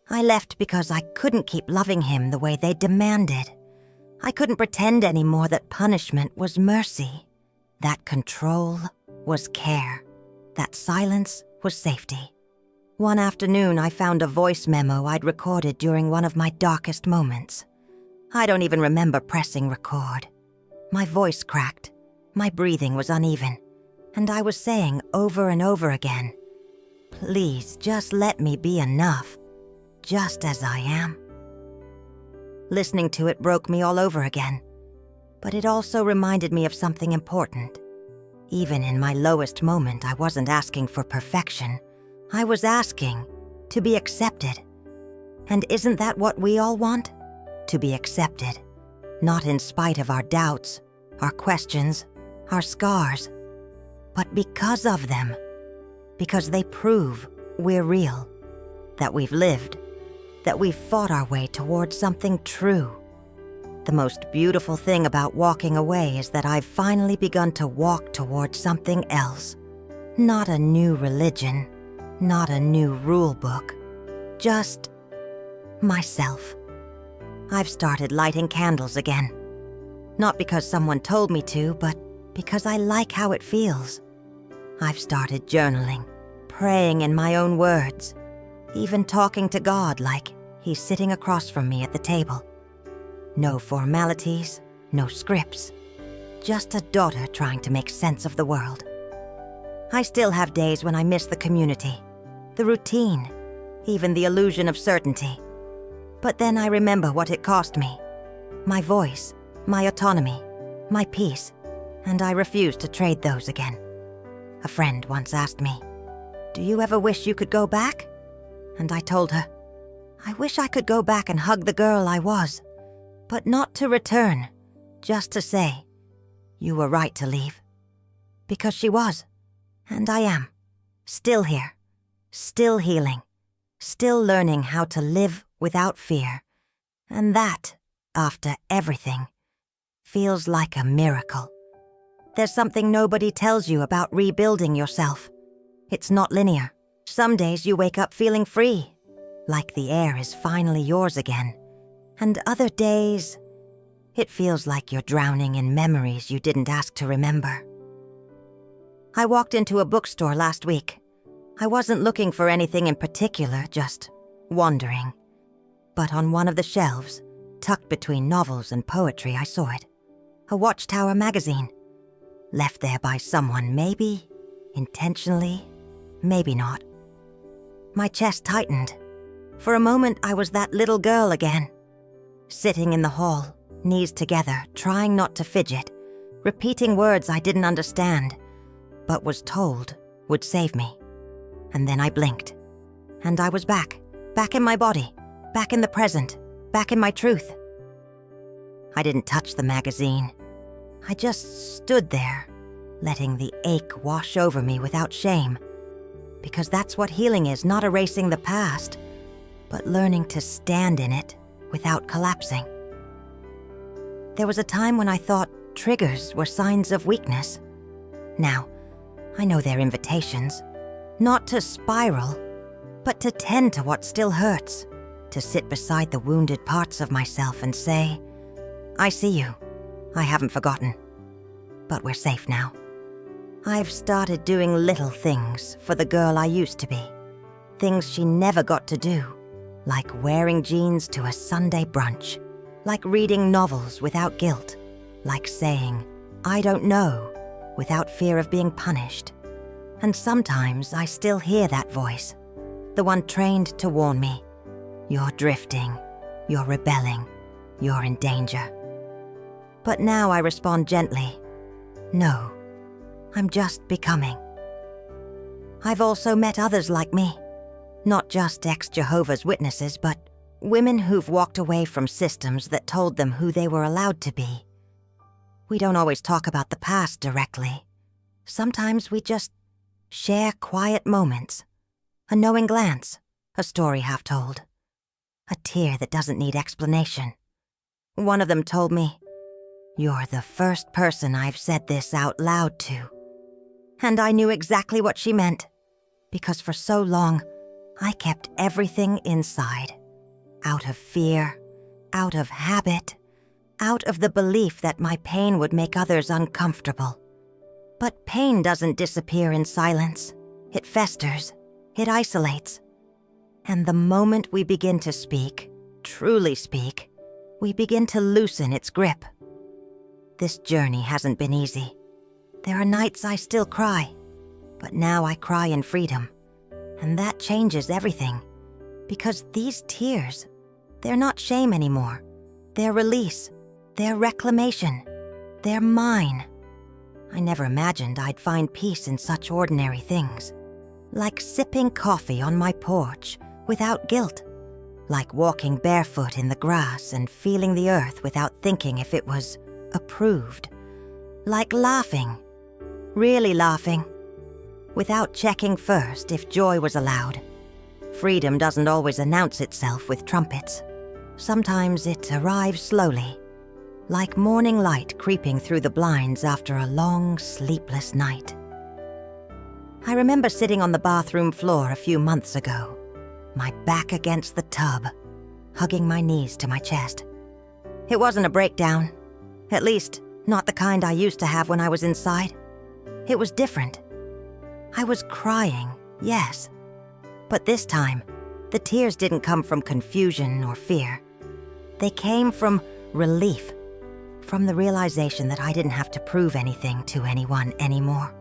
I left because I couldn't keep loving Him the way they demanded. I couldn't pretend anymore that punishment was mercy, that control was care, that silence was safety. One afternoon, I found a voice memo I'd recorded during one of my darkest moments. I don't even remember pressing record. My voice cracked, my breathing was uneven, and I was saying over and over again, "Please, just let me be enough, just as I am." Listening to it broke me all over again, but it also reminded me of something important. Even in my lowest moment, I wasn't asking for perfection. I was asking to be accepted. And isn't that what we all want? To be accepted, not in spite of our doubts, our questions, our scars, but because of them, because they prove we're real, that we've lived, that we've fought our way towards something true. The most beautiful thing about walking away is that I've finally begun to walk towards something else. Not a new religion, not a new rule book, just myself. I've started lighting candles again. Not because someone told me to, but because I like how it feels. I've started journaling, praying in my own words, even talking to God like He's sitting across from me at the table. No formalities, no scripts, just a daughter trying to make sense of the world. I still have days when I miss the community, the routine, even the illusion of certainty. But then I remember what it cost me. My voice, my autonomy, my peace, and I refuse to trade those again. A friend once asked me, "Do you ever wish you could go back?" And I told her, I wish I could go back and hug the girl I was, but not to return, just to say, "You were right to leave." Because she was, and I am, still here, still healing, still learning how to live without fear. And that, after everything, feels like a miracle. There's something nobody tells you about rebuilding yourself. It's not linear. Some days you wake up feeling free, like the air is finally yours again. And other days, it feels like you're drowning in memories you didn't ask to remember. I walked into a bookstore last week. I wasn't looking for anything in particular, just wandering. But on one of the shelves, tucked between novels and poetry, I saw it. A Watchtower magazine. left there by someone, maybe intentionally, maybe not. My chest tightened. For a moment, I was that little girl again, sitting in the hall, knees together, trying not to fidget, repeating words I didn't understand, but was told would save me. And then I blinked, and I was back in my body, back in the present, back in my truth. I didn't touch the magazine. I just stood there, letting the ache wash over me without shame. Because that's what healing is, not erasing the past, but learning to stand in it without collapsing. There was a time when I thought triggers were signs of weakness. Now, I know they're invitations, not to spiral, but to tend to what still hurts, to sit beside the wounded parts of myself and say, I see you. I haven't forgotten. But we're safe now. I've started doing little things for the girl I used to be. Things she never got to do, like wearing jeans to a Sunday brunch, like reading novels without guilt, like saying, I don't know, without fear of being punished. And sometimes I still hear that voice, the one trained to warn me, you're drifting, you're rebelling, you're in danger. But now I respond gently, no, I'm just becoming. I've also met others like me, not just ex-Jehovah's Witnesses, but women who've walked away from systems that told them who they were allowed to be. We don't always talk about the past directly. Sometimes we just share quiet moments, a knowing glance, a story half told, a tear that doesn't need explanation. One of them told me, you're the first person I've said this out loud to. And I knew exactly what she meant, because for so long, I kept everything inside, out of fear, out of habit, out of the belief that my pain would make others uncomfortable. But pain doesn't disappear in silence. It festers, it isolates. And the moment we begin to speak, truly speak, we begin to loosen its grip. This journey hasn't been easy. There are nights I still cry, but now I cry in freedom. And that changes everything, because these tears, they're not shame anymore. They're release, they're reclamation, they're mine. I never imagined I'd find peace in such ordinary things, like sipping coffee on my porch without guilt, like walking barefoot in the grass and feeling the earth without thinking if it was approved, like laughing, really laughing, without checking first if joy was allowed. Freedom doesn't always announce itself with trumpets. Sometimes it arrives slowly, like morning light creeping through the blinds after a long, sleepless night. I remember sitting on the bathroom floor a few months ago, my back against the tub, hugging my knees to my chest. It wasn't a breakdown, at least not the kind I used to have when I was inside. It was different. I was crying, yes, but this time, the tears didn't come from confusion or fear. They came from relief, from the realization that I didn't have to prove anything to anyone anymore,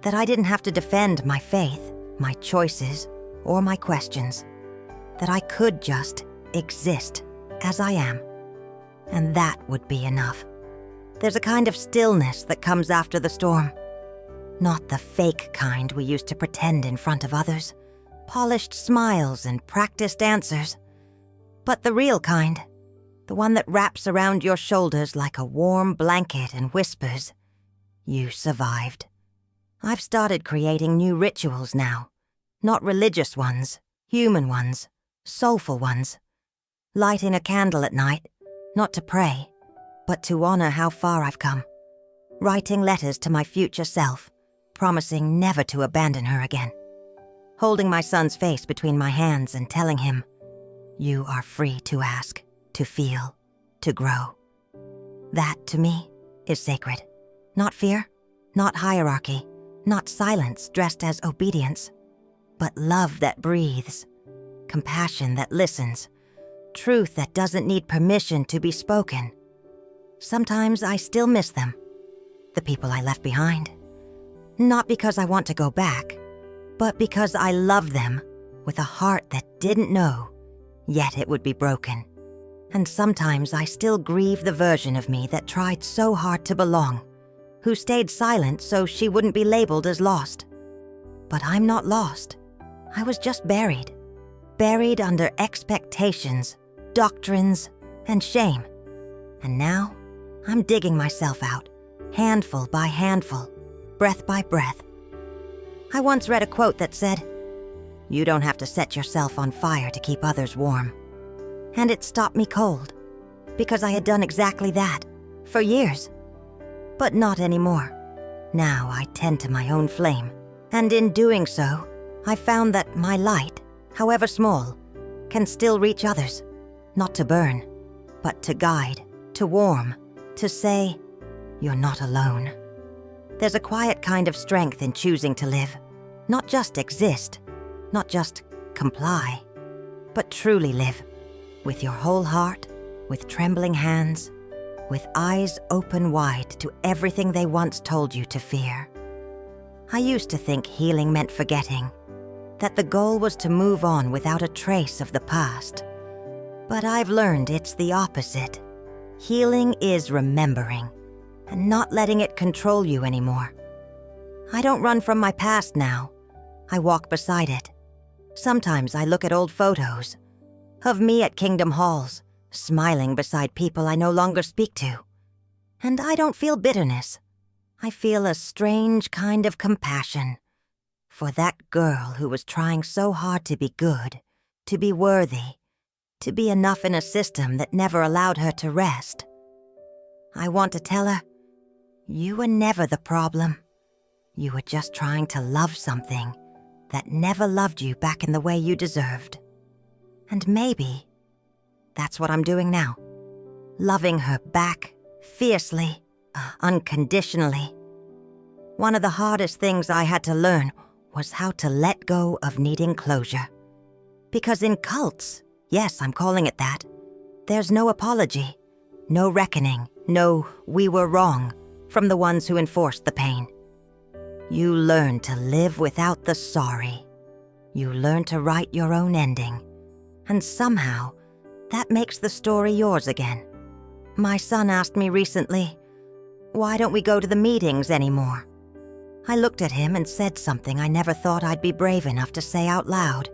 that I didn't have to defend my faith, my choices, or my questions, that I could just exist as I am, and that would be enough. There's a kind of stillness that comes after the storm, not the fake kind we used to pretend in front of others, polished smiles and practiced answers, but the real kind, the one that wraps around your shoulders like a warm blanket and whispers, you survived. I've started creating new rituals now, not religious ones, human ones, soulful ones. Lighting a candle at night, not to pray, but to honor how far I've come. Writing letters to my future self, promising never to abandon her again. Holding my son's face between my hands and telling him, you are free to ask, to feel, to grow. That, to me, is sacred. Not fear, not hierarchy, not silence dressed as obedience, but love that breathes, compassion that listens, truth that doesn't need permission to be spoken. Sometimes I still miss them, the people I left behind. Not because I want to go back, but because I love them with a heart that didn't know, yet it would be broken. And sometimes I still grieve the version of me that tried so hard to belong, who stayed silent so she wouldn't be labeled as lost. But I'm not lost. I was just buried. Buried under expectations, doctrines, and shame. And now, I'm digging myself out, handful by handful, breath by breath. I once read a quote that said, "You don't have to set yourself on fire to keep others warm." And it stopped me cold, because I had done exactly that, for years. But not anymore. Now I tend to my own flame, and in doing so, I found that my light, however small, can still reach others, not to burn, but to guide, to warm, to say, "You're not alone." There's a quiet kind of strength in choosing to live, not just exist, not just comply, but truly live. With your whole heart, with trembling hands, with eyes open wide to everything they once told you to fear. I used to think healing meant forgetting, that the goal was to move on without a trace of the past. But I've learned it's the opposite. Healing is remembering, and not letting it control you anymore. I don't run from my past now. I walk beside it. Sometimes I look at old photos of me at Kingdom Halls, smiling beside people I no longer speak to. And I don't feel bitterness. I feel a strange kind of compassion for that girl who was trying so hard to be good, to be worthy, to be enough in a system that never allowed her to rest. I want to tell her, you were never the problem. You were just trying to love something that never loved you back in the way you deserved. And maybe that's what I'm doing now. Loving her back, fiercely, unconditionally. One of the hardest things I had to learn was how to let go of needing closure. Because in cults, yes, I'm calling it that, there's no apology, no reckoning, no "we were wrong" from the ones who enforced the pain. You learn to live without the sorry. You learn to write your own ending. And somehow, that makes the story yours again. My son asked me recently, "Why don't we go to the meetings anymore?" I looked at him and said something I never thought I'd be brave enough to say out loud.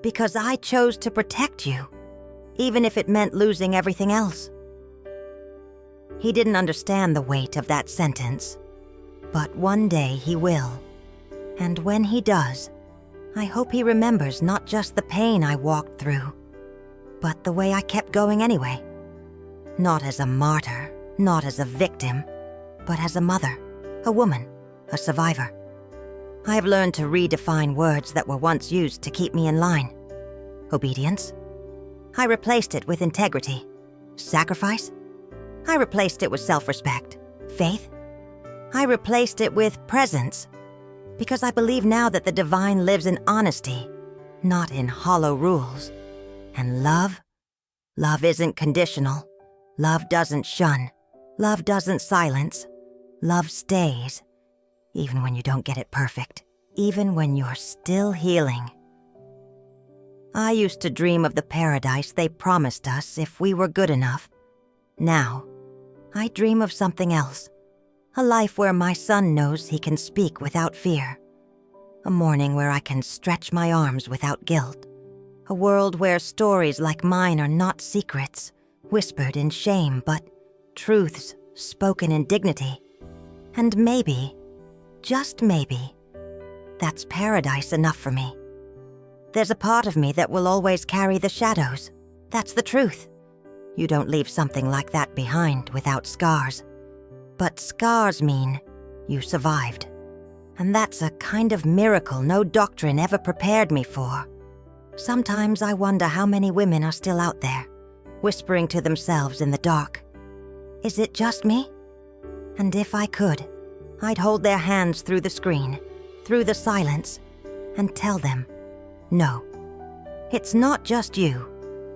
Because I chose to protect you, even if it meant losing everything else. He didn't understand the weight of that sentence, but one day he will. And when he does, I hope he remembers not just the pain I walked through, but the way I kept going anyway. Not as a martyr, not as a victim, but as a mother, a woman, a survivor. I've learned to redefine words that were once used to keep me in line. Obedience? I replaced it with integrity. Sacrifice? I replaced it with self-respect. Faith? I replaced it with presence. Because I believe now that the divine lives in honesty, not in hollow rules. And love? Love isn't conditional. Love doesn't shun. Love doesn't silence. Love stays. Even when you don't get it perfect. Even when you're still healing. I used to dream of the paradise they promised us if we were good enough. Now, I dream of something else. A life where my son knows he can speak without fear. A morning where I can stretch my arms without guilt. A world where stories like mine are not secrets, whispered in shame, but truths spoken in dignity. And maybe, just maybe, that's paradise enough for me. There's a part of me that will always carry the shadows. That's the truth. You don't leave something like that behind without scars. But scars mean you survived. And that's a kind of miracle no doctrine ever prepared me for. Sometimes I wonder how many women are still out there, whispering to themselves in the dark. Is it just me? And if I could, I'd hold their hands through the screen, through the silence, and tell them, no, it's not just you.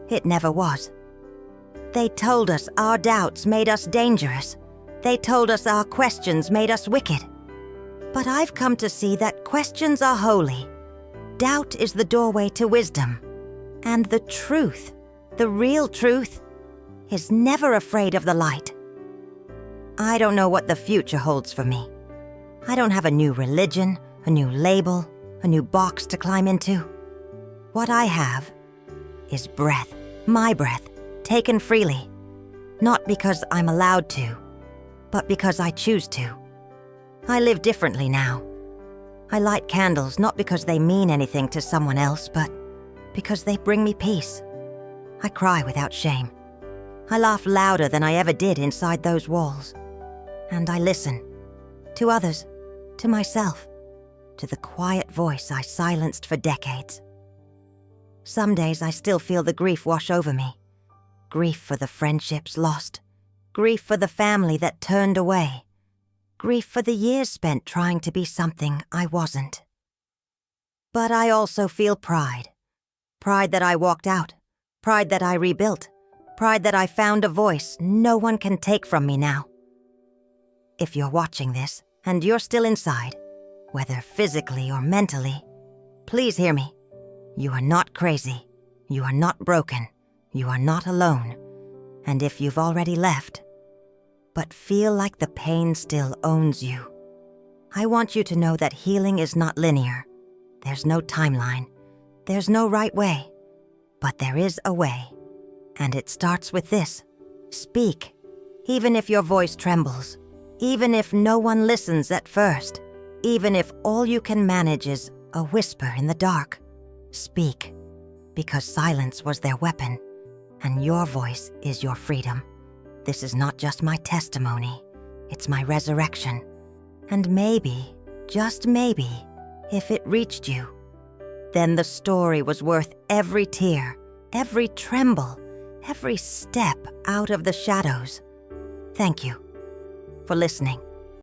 It never was. They told us our doubts made us dangerous. They told us our questions made us wicked. But I've come to see that questions are holy. Doubt is the doorway to wisdom. And the truth, the real truth, is never afraid of the light. I don't know what the future holds for me. I don't have a new religion, a new label, a new box to climb into. What I have is breath, my breath, taken freely. Not because I'm allowed to, but because I choose to. I live differently now. I light candles not because they mean anything to someone else, but because they bring me peace. I cry without shame. I laugh louder than I ever did inside those walls. And I listen. To others, to myself, to the quiet voice I silenced for decades. Some days I still feel the grief wash over me. Grief for the friendships lost. Grief for the family that turned away. Grief for the years spent trying to be something I wasn't. But I also feel pride. Pride that I walked out. Pride that I rebuilt. Pride that I found a voice no one can take from me now. If you're watching this and you're still inside, whether physically or mentally, please hear me. You are not crazy. You are not broken. You are not alone. And if you've already left, but feel like the pain still owns you, I want you to know that healing is not linear. There's no timeline. There's no right way. But there is a way. And it starts with this. Speak. Even if your voice trembles. Even if no one listens at first. Even if all you can manage is a whisper in the dark. Speak. Because silence was their weapon. And your voice is your freedom. This is not just my testimony. It's my resurrection. And maybe, just maybe, if it reached you, then the story was worth every tear, every tremble, every step out of the shadows. Thank you for listening.